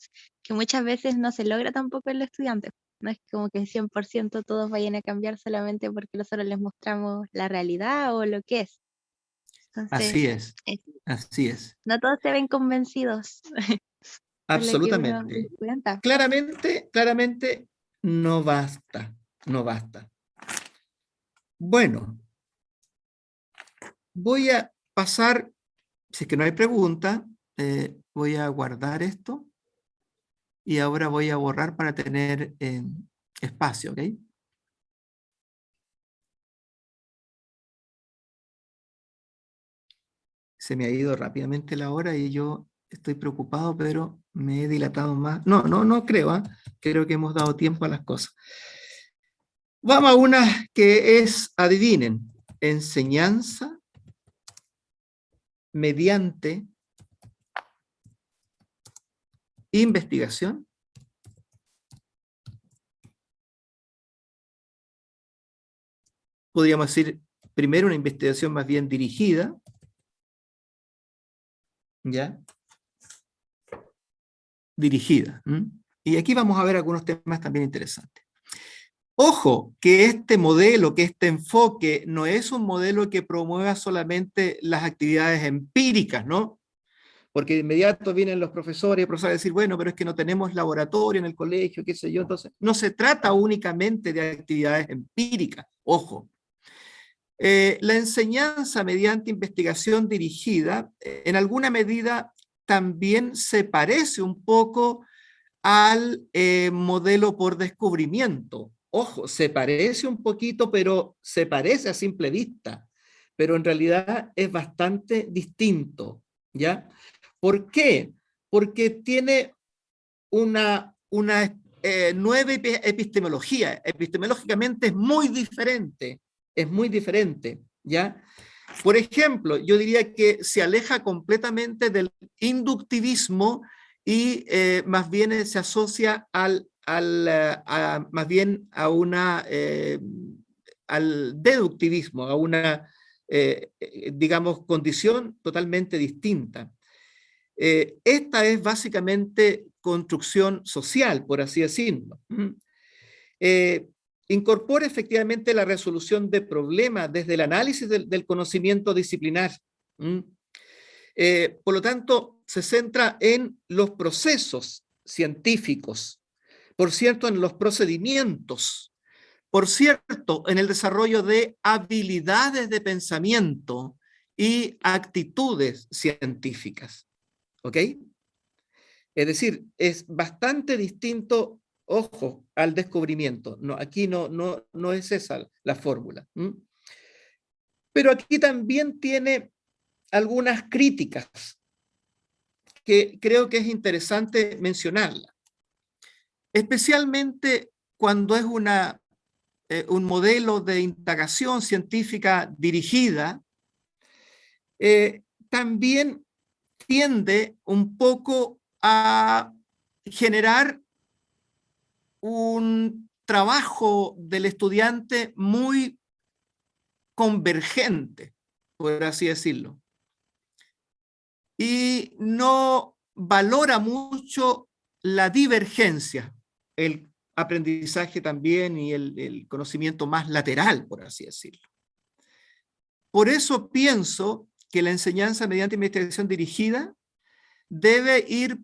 que muchas veces no se logra tampoco en los estudiantes. No es como que 100% todos vayan a cambiar solamente porque nosotros les mostramos la realidad o lo que es. Así Entonces, es, así es. no todos se ven convencidos por lo que uno les Absolutamente. cuenta. Claramente no basta, no basta. Bueno, voy a pasar, si es que no hay pregunta, voy a guardar esto y ahora voy a borrar para tener espacio, ¿ok? Se me ha ido rápidamente la hora y yo estoy preocupado, pero me he dilatado más. No creo, ¿ah? Creo que hemos dado tiempo a las cosas. Vamos a una que es, adivinen, enseñanza mediante investigación podríamos decir, primero una investigación más bien dirigida, ¿ya? Dirigida. Y aquí vamos a ver algunos temas también interesantes. Ojo, que este modelo, que este enfoque, no es un modelo que promueva solamente las actividades empíricas, ¿no? Porque de inmediato vienen los profesores y profesores a decir, bueno, pero es que no tenemos laboratorio en el colegio, qué sé yo. Entonces, no se trata únicamente de actividades empíricas, ojo. La enseñanza mediante investigación dirigida, en alguna medida, también se parece un poco al modelo por descubrimiento. Ojo, se parece un poquito, pero se parece a simple vista, pero en realidad es bastante distinto, ¿ya? ¿Por qué? Porque tiene una nueva epistemología. Epistemológicamente es muy diferente, ¿ya? Por ejemplo, yo diría que se aleja completamente del inductivismo y más bien se asocia más bien a al deductivismo, a una, digamos, condición totalmente distinta. Esta es básicamente construcción social, por así decirlo. Incorpora efectivamente la resolución de problemas desde el análisis del conocimiento disciplinar. Por lo tanto, se centra en los procesos científicos, por cierto, en los procedimientos, por cierto, en el desarrollo de habilidades de pensamiento y actitudes científicas. ¿Ok? Es decir, es bastante distinto, ojo, al descubrimiento. No, aquí no es esa la fórmula. Pero aquí también tiene algunas críticas que creo que es interesante mencionarlas. Especialmente cuando es un modelo de indagación científica dirigida, también tiende un poco a generar un trabajo del estudiante muy convergente, por así decirlo. Y no valora mucho la divergencia, el aprendizaje también y el conocimiento más lateral, por así decirlo. Por eso pienso que la enseñanza mediante investigación dirigida debe ir,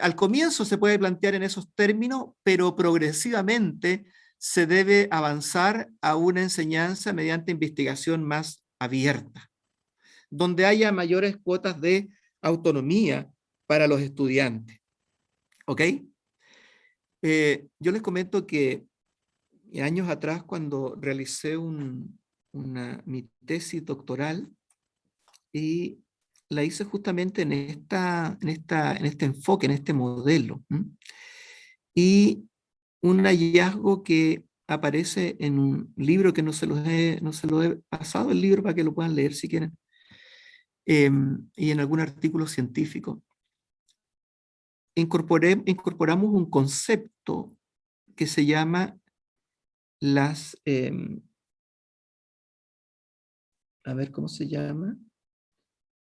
al comienzo se puede plantear en esos términos, pero progresivamente se debe avanzar a una enseñanza mediante investigación más abierta, donde haya mayores cuotas de autonomía para los estudiantes. ¿Ok? Yo les comento que años atrás, cuando realicé mi tesis doctoral, y la hice justamente en este enfoque, en este modelo. Y un hallazgo que aparece en un libro que no se lo he pasado el libro para que lo puedan leer si quieren, y en algún artículo científico, incorporamos un concepto que se llama a ver cómo se llama,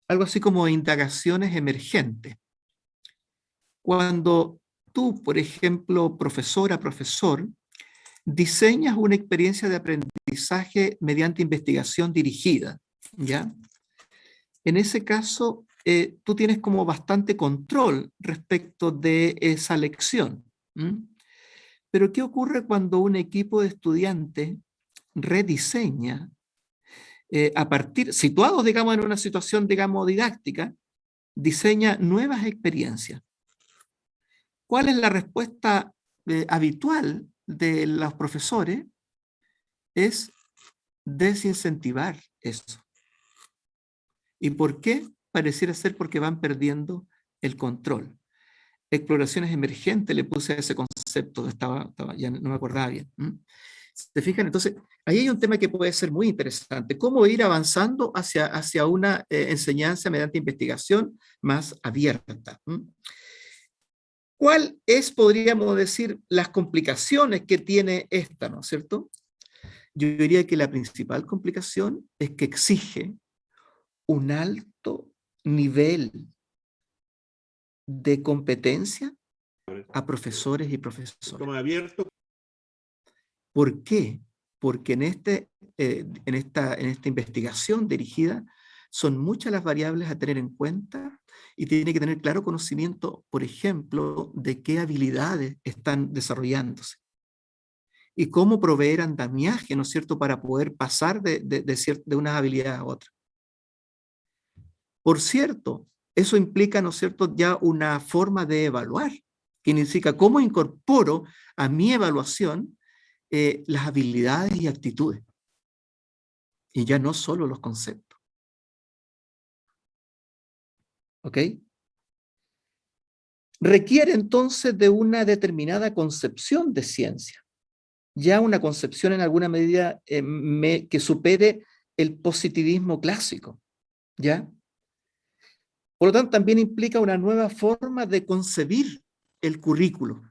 algo así como indagaciones emergentes. Cuando tú, por ejemplo, profesora, profesor, diseñas una experiencia de aprendizaje mediante investigación dirigida, ¿ya? En ese caso, tú tienes como bastante control respecto de esa lección. Pero ¿qué ocurre cuando un equipo de estudiantes rediseña, situados, digamos, en una situación, digamos, didáctica, diseña nuevas experiencias? ¿Cuál es la respuesta habitual de los profesores? Es desincentivar eso. ¿Y por qué? Pareciera ser porque van perdiendo el control. Exploraciones emergentes le puse a ese concepto, ya no me acordaba bien. ¿Se fijan? Entonces, ahí hay un tema que puede ser muy interesante. ¿Cómo ir avanzando hacia una enseñanza mediante investigación más abierta? ¿Cuál es, podríamos decir, las complicaciones que tiene esta, ¿no es cierto? Yo diría que la principal complicación es que exige un alto nivel de competencia a profesores y profesoras. ¿Por qué? Porque en esta investigación dirigida son muchas las variables a tener en cuenta y tiene que tener claro conocimiento, por ejemplo, de qué habilidades están desarrollándose. y cómo proveer andamiaje, ¿no es cierto?, para poder pasar de unas habilidades a otras. Por cierto, eso implica, ¿no es cierto?, ya una forma de evaluar, que significa cómo incorporo a mi evaluación las habilidades y actitudes, y ya no solo los conceptos. ¿Ok? Requiere entonces de una determinada concepción de ciencia, ya una concepción en alguna medida que supere el positivismo clásico, ¿ya? Por lo tanto, también implica una nueva forma de concebir el currículo,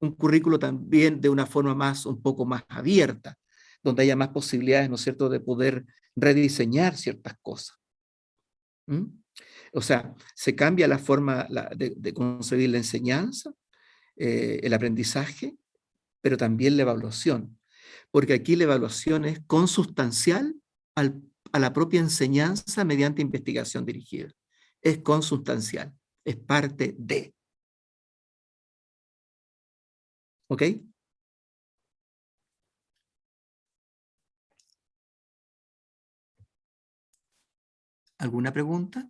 un currículo también de una forma un poco más abierta, donde haya más posibilidades, ¿no es cierto?, de poder rediseñar ciertas cosas. ¿Mm? O sea, se cambia la forma de concebir la enseñanza, el aprendizaje, pero también la evaluación, porque aquí la evaluación es consustancial a la propia enseñanza mediante investigación dirigida. Es consustancial, es parte de. ¿Ok? ¿Alguna pregunta?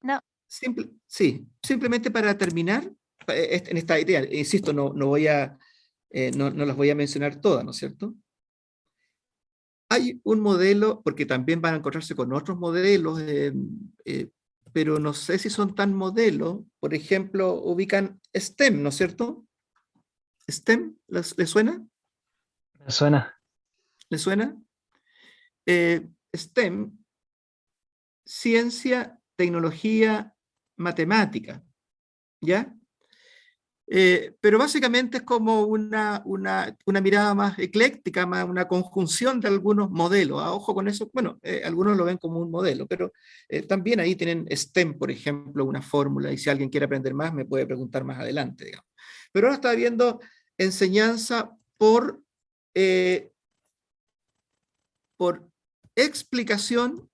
No, Sí, simplemente para terminar, en esta idea, insisto, no las voy a mencionar todas, ¿no es cierto? Hay un modelo, porque también van a encontrarse con otros modelos, pero no sé si son tan modelos. Por ejemplo, ubican STEM, ¿no es cierto? ¿STEM? ¿Les suena? Me suena. ¿Les suena? STEM, ciencia, tecnología, matemática, ¿ya? Pero básicamente es como una mirada más ecléctica, más una conjunción de algunos modelos. Ojo con eso, bueno, algunos lo ven como un modelo, pero también ahí tienen STEM, por ejemplo, una fórmula, y si alguien quiere aprender más, me puede preguntar más adelante, digamos. Pero ahora está viendo enseñanza por explicación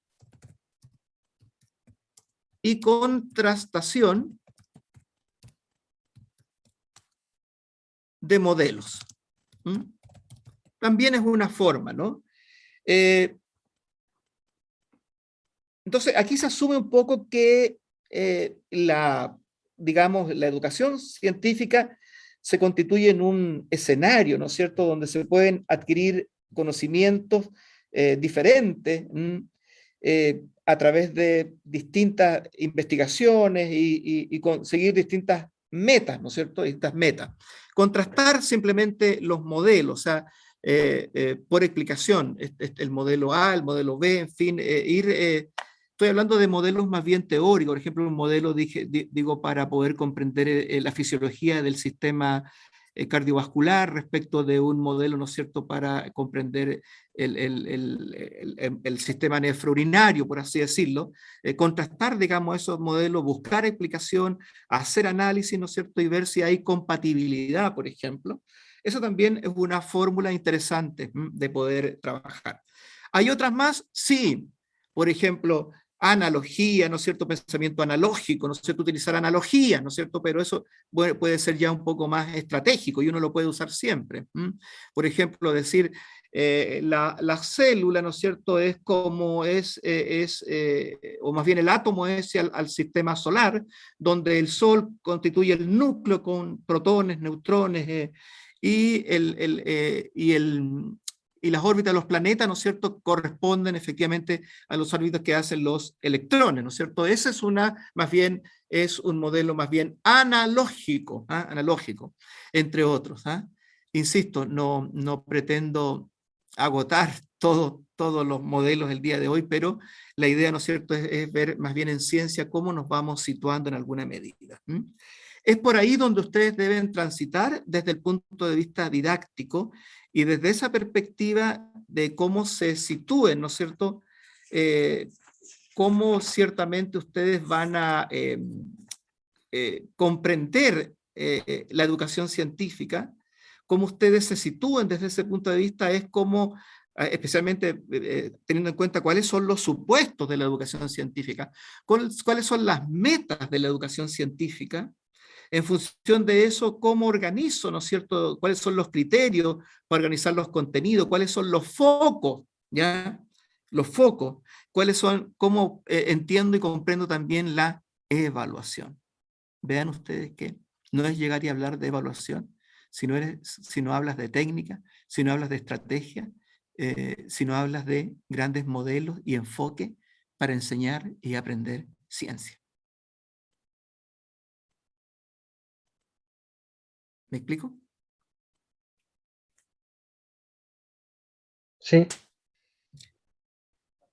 y contrastación de modelos. ¿Mm? También es una forma, ¿no? Entonces, aquí se asume un poco que digamos, la educación científica se constituye en un escenario, ¿no es cierto?, donde se pueden adquirir conocimientos diferentes a través de distintas investigaciones y conseguir distintas metas, ¿no es cierto?, distintas metas. Contrastar simplemente los modelos, o sea, por explicación, el modelo A, el modelo B, en fin, estoy hablando de modelos más bien teóricos, por ejemplo, un modelo, digo, para poder comprender la fisiología del sistema cardiovascular respecto de un modelo, ¿no es cierto?, para comprender el sistema nefrourinario, por así decirlo, contrastar, digamos, esos modelos, buscar explicación, hacer análisis, ¿no es cierto?, y ver si hay compatibilidad, por ejemplo. Eso también es una fórmula interesante de poder trabajar. ¿Hay otras más? Sí. Por ejemplo, analogía, ¿no es cierto?, pensamiento analógico, ¿no es cierto?, utilizar analogía, ¿no es cierto?, pero eso puede ser ya un poco más estratégico y uno lo puede usar siempre. Por ejemplo, decir, la célula, ¿no es cierto?, es como o más bien el átomo es al sistema solar, donde el Sol constituye el núcleo con protones, neutrones, y las órbitas de los planetas, ¿no es cierto?, corresponden efectivamente a los órbitas que hacen los electrones, ¿no es cierto? Ese es un modelo más bien analógico, analógico, entre otros. Insisto, no pretendo agotar todos los modelos el día de hoy, pero la idea, ¿no es cierto?, es ver más bien en ciencia cómo nos vamos situando en alguna medida. Es por ahí donde ustedes deben transitar desde el punto de vista didáctico y desde esa perspectiva de cómo se sitúen, ¿no es cierto?, cómo ciertamente ustedes van a comprender la educación científica, cómo ustedes se sitúen desde ese punto de vista, es como, especialmente teniendo en cuenta cuáles son los supuestos de la educación científica, cuáles son las metas de la educación científica, En función de eso, ¿cómo organizo, ¿no es cierto? ¿Cuáles son los criterios para organizar los contenidos? ¿Cuáles son los focos? ¿Ya? Los focos. ¿Cuáles son? ¿Cómo entiendo y comprendo también la evaluación? Vean ustedes que no es llegar y hablar de evaluación, si no hablas de técnica, si no hablas de estrategia, si no hablas de grandes modelos y enfoque para enseñar y aprender ciencia. ¿Me explico? Sí,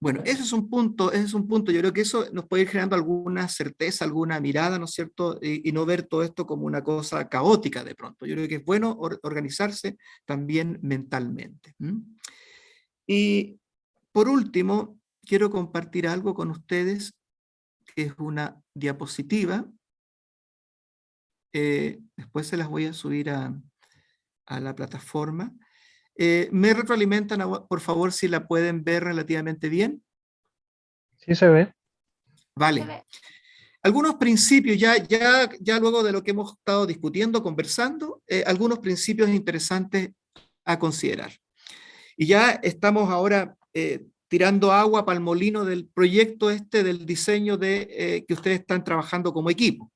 Bueno, ese es un punto, yo creo que eso nos puede ir generando alguna certeza, alguna mirada, ¿no es cierto? Y no ver todo esto como una cosa caótica de pronto. Yo creo que es bueno organizarse también mentalmente. Y por último, quiero compartir algo con ustedes, que es una diapositiva. Después se las voy a subir a la plataforma. ¿Me retroalimentan, por favor, si la pueden ver relativamente bien? sí se ve. Vale. Algunos principios, ya luego de lo que hemos estado discutiendo, conversando, algunos principios interesantes a considerar. Y ya estamos ahora tirando agua para el molino del proyecto del diseño que ustedes están trabajando como equipo.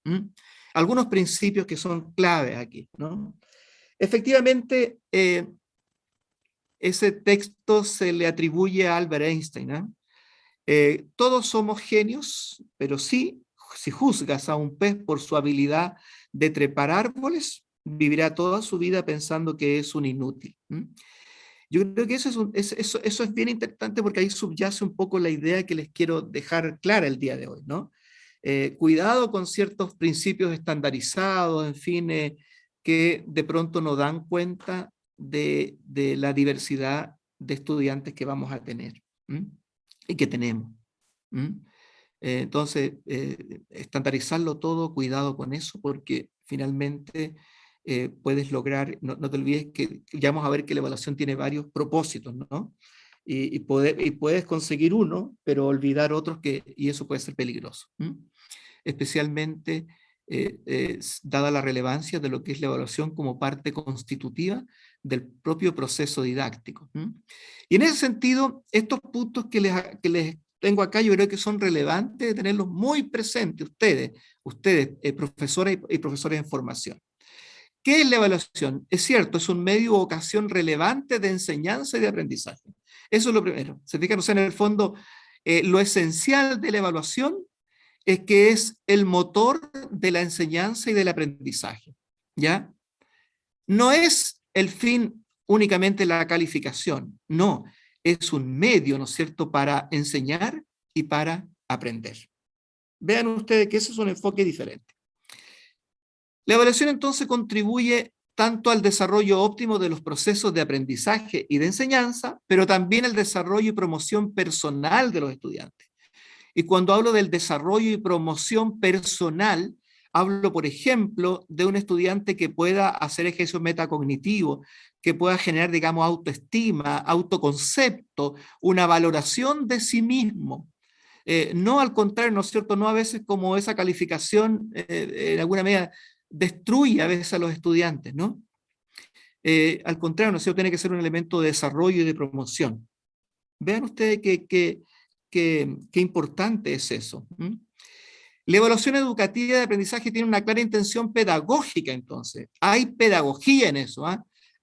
Algunos principios que son claves aquí, ¿no? Efectivamente, ese texto se le atribuye a Albert Einstein, ¿no? Todos somos genios, pero sí, si juzgas a un pez por su habilidad de trepar árboles, vivirá toda su vida pensando que es un inútil. Yo creo que eso es bien interesante, porque ahí subyace un poco la idea que les quiero dejar clara el día de hoy, ¿no? Cuidado con ciertos principios estandarizados, en fin, que de pronto no dan cuenta de la diversidad de estudiantes que vamos a tener y que tenemos. Entonces, estandarizarlo todo, cuidado con eso, porque finalmente puedes lograr, no te olvides que ya vamos a ver que la evaluación tiene varios propósitos, ¿no? Y puedes conseguir uno, pero olvidar otros, y eso puede ser peligroso. Especialmente dada la relevancia de lo que es la evaluación como parte constitutiva del propio proceso didáctico. Y en ese sentido, estos puntos que les tengo acá, yo creo que son relevantes de tenerlos muy presentes ustedes profesoras y profesores en formación. ¿Qué es la evaluación? Es cierto, es un medio o ocasión relevante de enseñanza y de aprendizaje. Eso es lo primero. Se fijan, o sea, en el fondo, lo esencial de la evaluación es que es el motor de la enseñanza y del aprendizaje, ¿ya? No es el fin únicamente la calificación, no, es un medio, ¿no es cierto?, para enseñar y para aprender. Vean ustedes que ese es un enfoque diferente. La evaluación entonces contribuye tanto al desarrollo óptimo de los procesos de aprendizaje y de enseñanza, pero también al desarrollo y promoción personal de los estudiantes. Y cuando hablo del desarrollo y promoción personal, hablo, por ejemplo, de un estudiante que pueda hacer ejercicio metacognitivo, que pueda generar, digamos, autoestima, autoconcepto, una valoración de sí mismo. No al contrario, ¿no es cierto? No a veces como esa calificación en alguna medida destruye a veces a los estudiantes, ¿no? Al contrario, ¿no es cierto? Tiene que ser un elemento de desarrollo y de promoción. Vean ustedes qué importante es eso. La evaluación educativa de aprendizaje tiene una clara intención pedagógica, entonces. Hay pedagogía en eso.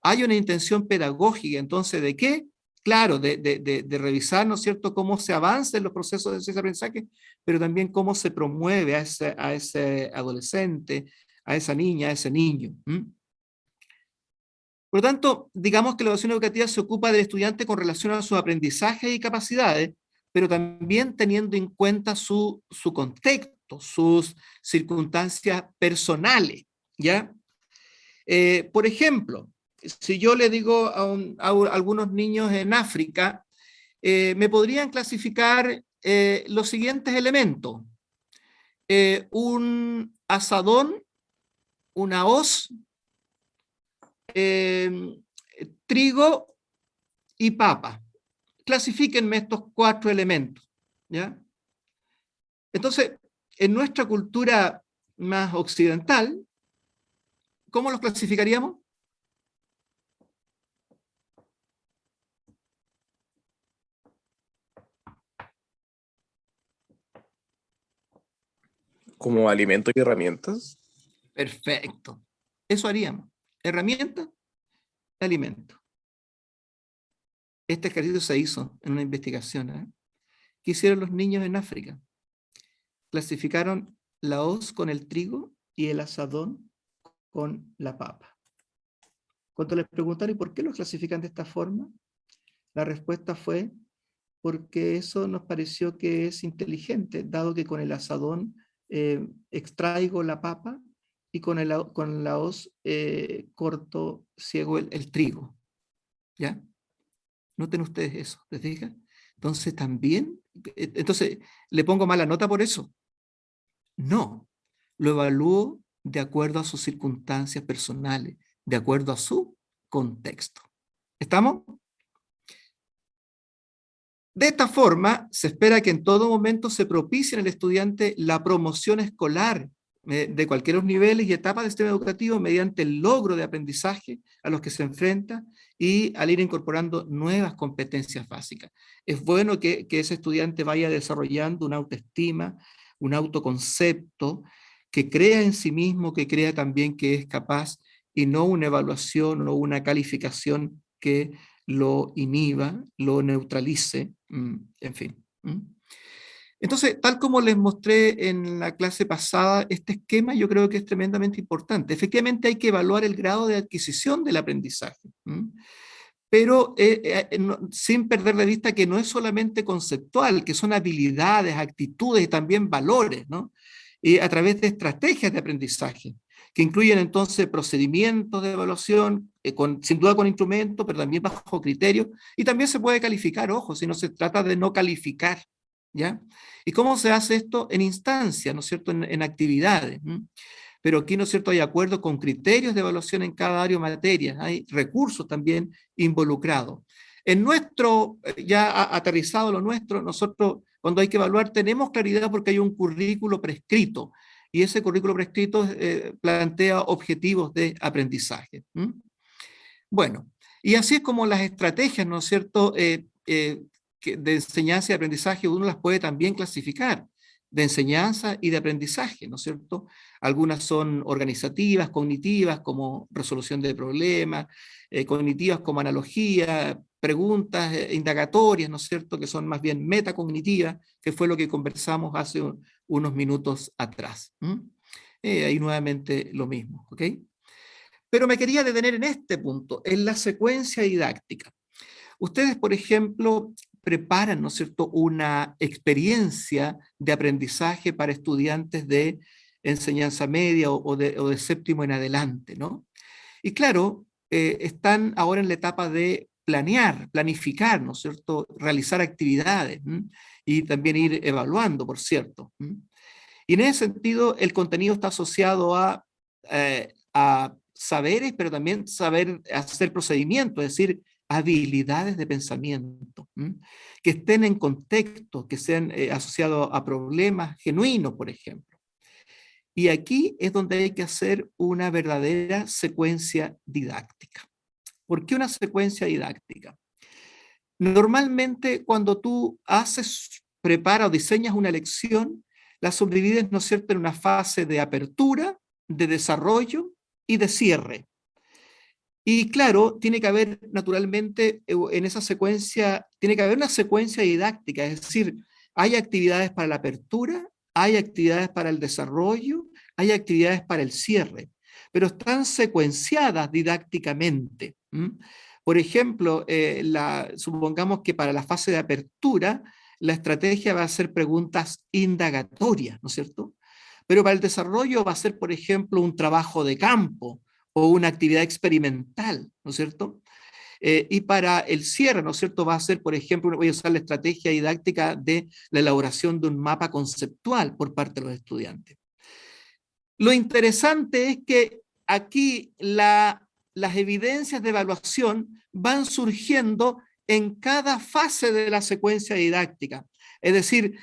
Hay una intención pedagógica, entonces, ¿de qué? Claro, de revisar, ¿no es cierto?, cómo se avanza en los procesos de aprendizaje, pero también cómo se promueve a ese adolescente, a esa niña, a ese niño. Por lo tanto, digamos que la evaluación educativa se ocupa del estudiante con relación a sus aprendizajes y capacidades, pero también teniendo en cuenta su contexto, sus circunstancias personales, ¿ya? Por ejemplo, si yo le digo a algunos niños en África, me podrían clasificar los siguientes elementos. Un asadón, una hoz, trigo y papa. Clasifíquenme estos 4 elementos, ¿ya? Entonces, en nuestra cultura más occidental, ¿cómo los clasificaríamos? Como alimentos y herramientas. Perfecto. Eso haríamos. Herramienta, alimento. Este ejercicio se hizo en una investigación. ¿Qué hicieron los niños en África? Clasificaron la hoz con el trigo y el azadón con la papa. Cuando les preguntaron ¿y por qué los clasifican de esta forma? La respuesta fue porque eso nos pareció que es inteligente, dado que con el azadón extraigo la papa y con la hoz corto, ciego el trigo. ¿Ya? Noten ustedes eso, ¿les fijan? Entonces también, entonces, ¿le pongo mala nota por eso? No, lo evalúo de acuerdo a sus circunstancias personales, de acuerdo a su contexto. ¿Estamos? De esta forma, se espera que en todo momento se propicie en el estudiante la promoción escolar de cualquier niveles y etapas del sistema educativo mediante el logro de aprendizaje a los que se enfrenta y al ir incorporando nuevas competencias básicas. Es bueno que ese estudiante vaya desarrollando una autoestima, un autoconcepto, que crea en sí mismo, que crea también que es capaz y no una evaluación o una calificación que lo inhiba, lo neutralice, en fin. Entonces, tal como les mostré en la clase pasada, este esquema yo creo que es tremendamente importante. Efectivamente hay que evaluar el grado de adquisición del aprendizaje, pero sin perder de vista que no es solamente conceptual, que son habilidades, actitudes y también valores, ¿no? Y a través de estrategias de aprendizaje, que incluyen entonces procedimientos de evaluación, sin duda con instrumentos, pero también bajo criterios, y también se puede calificar, ojo, si no se trata de no calificar, ¿ya? ¿Y cómo se hace esto? En instancias, ¿no es cierto?, en actividades, pero aquí, ¿no es cierto?, hay acuerdos con criterios de evaluación en cada área o materia, hay recursos también involucrados. En nuestro, ya aterrizado lo nuestro, nosotros cuando hay que evaluar tenemos claridad porque hay un currículo prescrito, y ese currículo prescrito plantea objetivos de aprendizaje. Bueno, y así es como las estrategias, ¿no es cierto?, de enseñanza y aprendizaje uno las puede también clasificar, de enseñanza y de aprendizaje, ¿no es cierto? Algunas son organizativas, cognitivas, como resolución de problemas, cognitivas como analogía, preguntas indagatorias, ¿no es cierto?, que son más bien metacognitivas, que fue lo que conversamos hace unos minutos atrás. Ahí nuevamente lo mismo, ¿ok? Pero me quería detener en este punto, en la secuencia didáctica. Ustedes, por ejemplo, preparan, ¿no es cierto?, una experiencia de aprendizaje para estudiantes de enseñanza media o de séptimo en adelante, ¿no? Y claro, están ahora en la etapa de planificar, ¿no es cierto?, realizar actividades y también ir evaluando, por cierto. Y en ese sentido, el contenido está asociado a saberes, pero también saber hacer procedimientos, es decir, habilidades de pensamiento, que estén en contexto, que sean asociados a problemas genuinos, por ejemplo. Y aquí es donde hay que hacer una verdadera secuencia didáctica. ¿Por qué una secuencia didáctica? Normalmente cuando tú preparas o diseñas una lección, la subdivides, ¿no es cierto?, en una fase de apertura, de desarrollo y de cierre. Y claro, tiene que haber naturalmente en esa secuencia, tiene que haber una secuencia didáctica, es decir, hay actividades para la apertura, hay actividades para el desarrollo, hay actividades para el cierre, pero están secuenciadas didácticamente. Por ejemplo, supongamos que para la fase de apertura, la estrategia va a ser preguntas indagatorias, ¿no es cierto? Pero para el desarrollo va a ser, por ejemplo, un trabajo de campo o una actividad experimental, ¿no es cierto? Y para el cierre, ¿no es cierto?, va a ser, por ejemplo, voy a usar la estrategia didáctica de la elaboración de un mapa conceptual por parte de los estudiantes. Lo interesante es que aquí las evidencias de evaluación van surgiendo en cada fase de la secuencia didáctica. Es decir,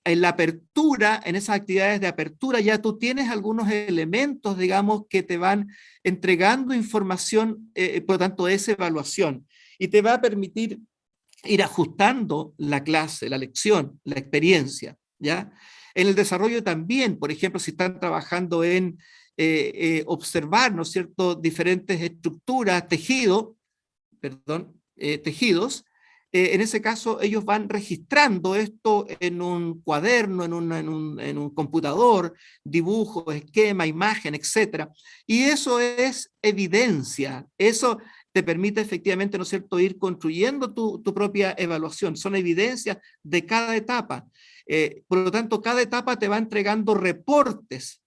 en la apertura, en esas actividades de apertura, ya tú tienes algunos elementos, digamos, que te van entregando información, por lo tanto, esa evaluación, y te va a permitir ir ajustando la clase, la lección, la experiencia, ¿ya? En el desarrollo también, por ejemplo, si están trabajando en observar, ¿no es cierto?, diferentes estructuras, tejidos, en ese caso ellos van registrando esto en un cuaderno, en un computador, dibujos, esquema, imagen, etc. Y eso es evidencia, eso te permite efectivamente, ¿no es cierto?, ir construyendo tu propia evaluación. Son evidencias de cada etapa. Por lo tanto, cada etapa te va entregando reportes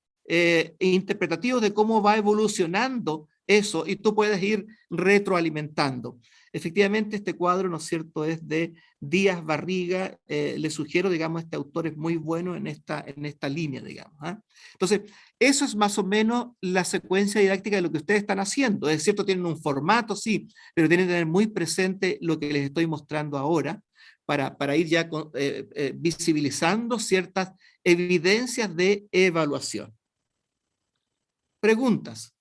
interpretativos de cómo va evolucionando eso y tú puedes ir retroalimentando. Efectivamente, este cuadro, ¿no es cierto?, es de Díaz Barriga. Le sugiero, digamos, este autor es muy bueno en esta línea, digamos. ¿Ah? Entonces, eso es más o menos la secuencia didáctica de lo que ustedes están haciendo. Es cierto, tienen un formato, sí, pero tienen que tener muy presente lo que les estoy mostrando ahora para ir ya visibilizando ciertas evidencias de evaluación. Preguntas.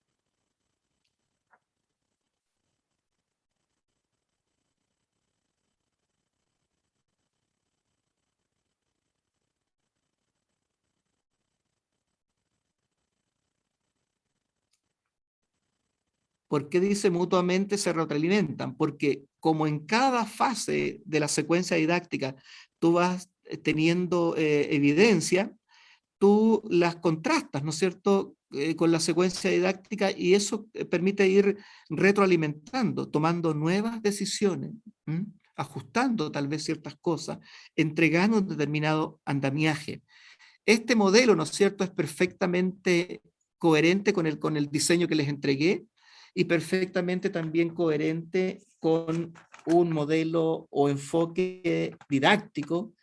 ¿Por qué dice mutuamente se retroalimentan? Porque como en cada fase de la secuencia didáctica tú vas teniendo evidencia, tú las contrastas, ¿no es cierto?, con la secuencia didáctica, y eso permite ir retroalimentando, tomando nuevas decisiones, ajustando tal vez ciertas cosas, entregando un determinado andamiaje. Este modelo, ¿no es cierto?, es perfectamente coherente con el diseño que les entregué y perfectamente también coherente con un modelo o enfoque didáctico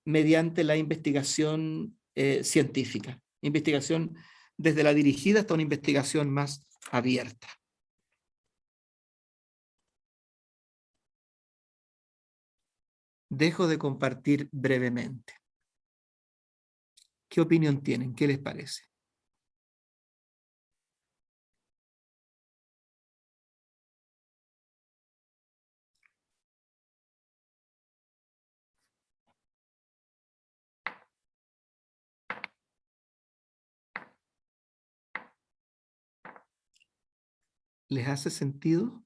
mediante la investigación científica. Investigación desde la dirigida hasta una investigación más abierta. Dejo de compartir brevemente. ¿Qué opinión tienen? ¿Qué les parece? ¿Les hace sentido,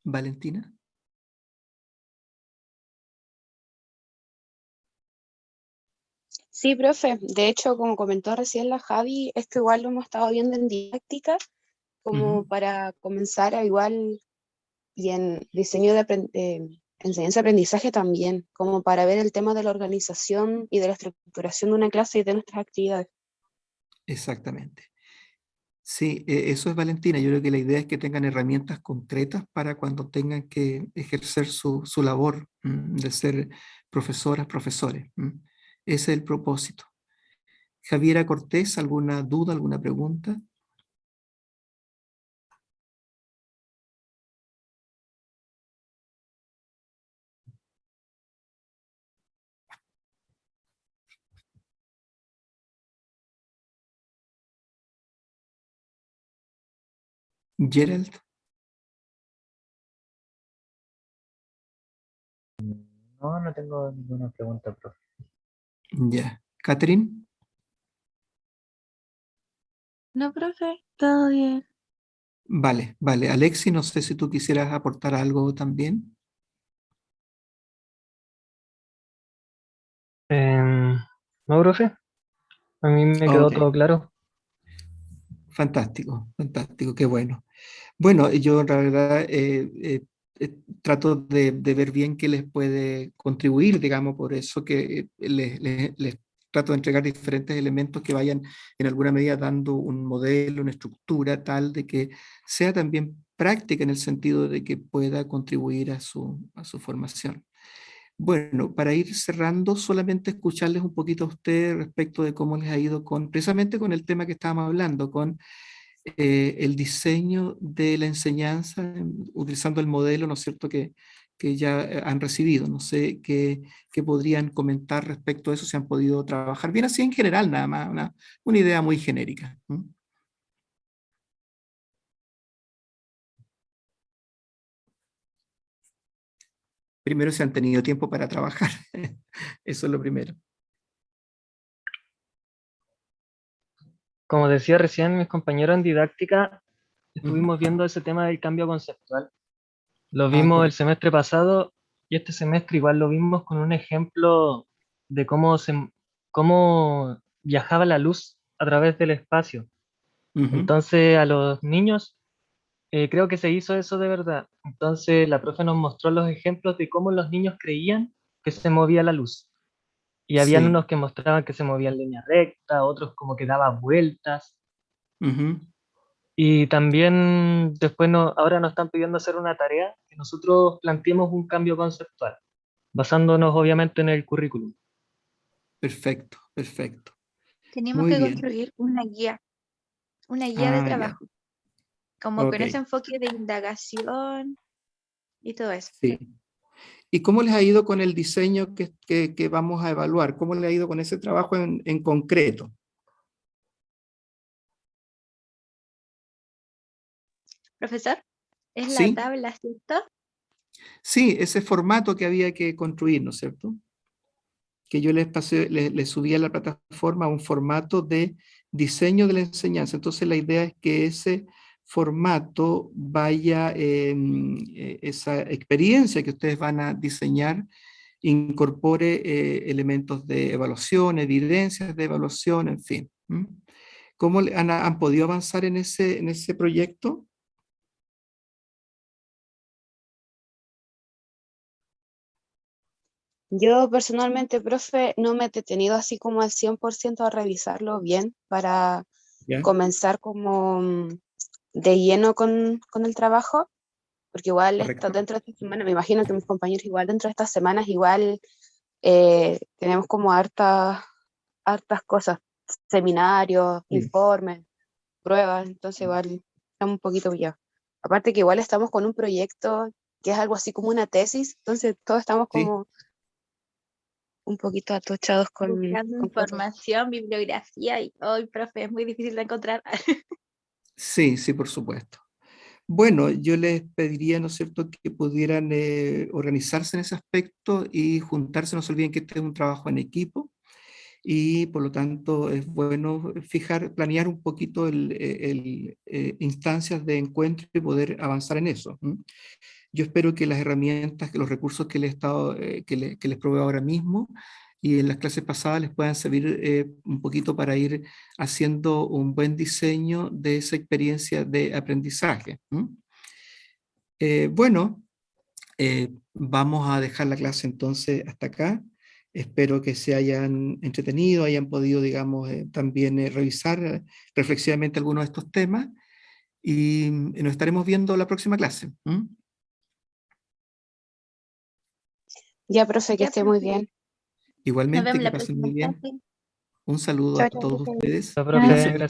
Valentina? Sí, profe. De hecho, como comentó recién la Javi, esto igual lo hemos estado viendo en didáctica, como para comenzar a igual, y en diseño de enseñanza-aprendizaje también, como para ver el tema de la organización y de la estructuración de una clase y de nuestras actividades. Exactamente. Sí, eso es, Valentina. Yo creo que la idea es que tengan herramientas concretas para cuando tengan que ejercer su labor de ser profesoras, profesores. Ese es el propósito. Javiera Cortés, ¿alguna duda, alguna pregunta? Gerald, No, no tengo ninguna pregunta, profe. ya. Catherine, No, profe, todo bien. vale, vale. Alexi, no sé si tú quisieras aportar algo también. No, profe, a mí me quedó Ok, todo claro. fantástico, fantástico, qué bueno. Bueno, yo en realidad trato de ver bien qué les puede contribuir, digamos, por eso que les trato de entregar diferentes elementos que vayan en alguna medida dando un modelo, una estructura tal de que sea también práctica en el sentido de que pueda contribuir a su formación. Bueno, para ir cerrando, solamente escucharles un poquito a ustedes respecto de cómo les ha ido precisamente con el tema que estábamos hablando, con el diseño de la enseñanza, utilizando el modelo, ¿no es cierto?, que que ya han recibido. No sé qué podrían comentar respecto a eso, si han podido trabajar bien así en general, nada más, una idea muy genérica. Primero, si han tenido tiempo para trabajar. Eso es lo primero. Como decía recién, mis compañeros en didáctica Ujú. estuvimos viendo ese tema del cambio conceptual. Lo Ah, vimos el correcto. semestre pasado y este semestre igual lo vimos con un ejemplo de cómo viajaba la luz a través del espacio. Ujú. Entonces a los niños creo que se hizo eso de verdad. Entonces la profe nos mostró los ejemplos de cómo los niños creían que se movía la luz. Y habían Sí. unos que mostraban que se movía en línea recta, otros como que daba vueltas. Ujú. Y también después ahora nos están pidiendo hacer una tarea que nosotros planteemos un cambio conceptual, basándonos obviamente en el currículum. Perfecto, perfecto. Tenemos Muy que bien. construir una guía de Ah, ya. trabajo, como Ok, con ese enfoque de indagación y todo eso. sí. ¿Y cómo les ha ido con el diseño que vamos a evaluar? ¿Cómo les ha ido con ese trabajo en concreto? Profesor, es la ¿Sí? tabla, ¿cierto? Sí, ese formato que había que construir, ¿no es cierto? Que yo les pasé, les subí a la plataforma un formato de diseño de la enseñanza. Entonces la idea es que ese formato vaya, esa experiencia que ustedes van a diseñar, incorpore elementos de evaluación, evidencias de evaluación, en fin. ¿Mm? ¿Cómo han podido avanzar en ese proyecto? Yo personalmente, profe, no me he detenido así como al 100% a revisarlo bien para ¿Ya? comenzar como de lleno con el trabajo, porque igual Correcto. dentro de esta semana, me imagino que mis compañeros igual dentro de estas semanas igual tenemos como hartas cosas, seminarios, Sí, informes, pruebas, entonces igual estamos un poquito pillados. Aparte que igual estamos con un proyecto que es algo así como una tesis, entonces todos estamos sí, como un poquito atochados Buscando con cosas. información, bibliografía y hoy, profe, es muy difícil de encontrar. sí, sí, por supuesto. Bueno, yo les pediría, ¿no es cierto?, que pudieran organizarse en ese aspecto y juntarse. No se olviden que este es un trabajo en equipo y por lo tanto es bueno planear un poquito instancias de encuentro y poder avanzar en eso. ¿M? Yo espero que las herramientas, que los recursos que les, he estado, que les proveo ahora mismo y en las clases pasadas les puedan servir un poquito para ir haciendo un buen diseño de esa experiencia de aprendizaje. ¿M? Bueno, vamos a dejar la clase entonces hasta acá. Espero que se hayan entretenido, hayan podido, digamos, también revisar reflexivamente algunos de estos temas y nos estaremos viendo la próxima clase. ¿M? Ya, profe, que Ya, esté muy profe, bien. nos Igualmente, vemos que la pasen próxima muy bien. clase. Un saludo Chao, a chao. todos ustedes. La profe, Cuídense Chao. mucho.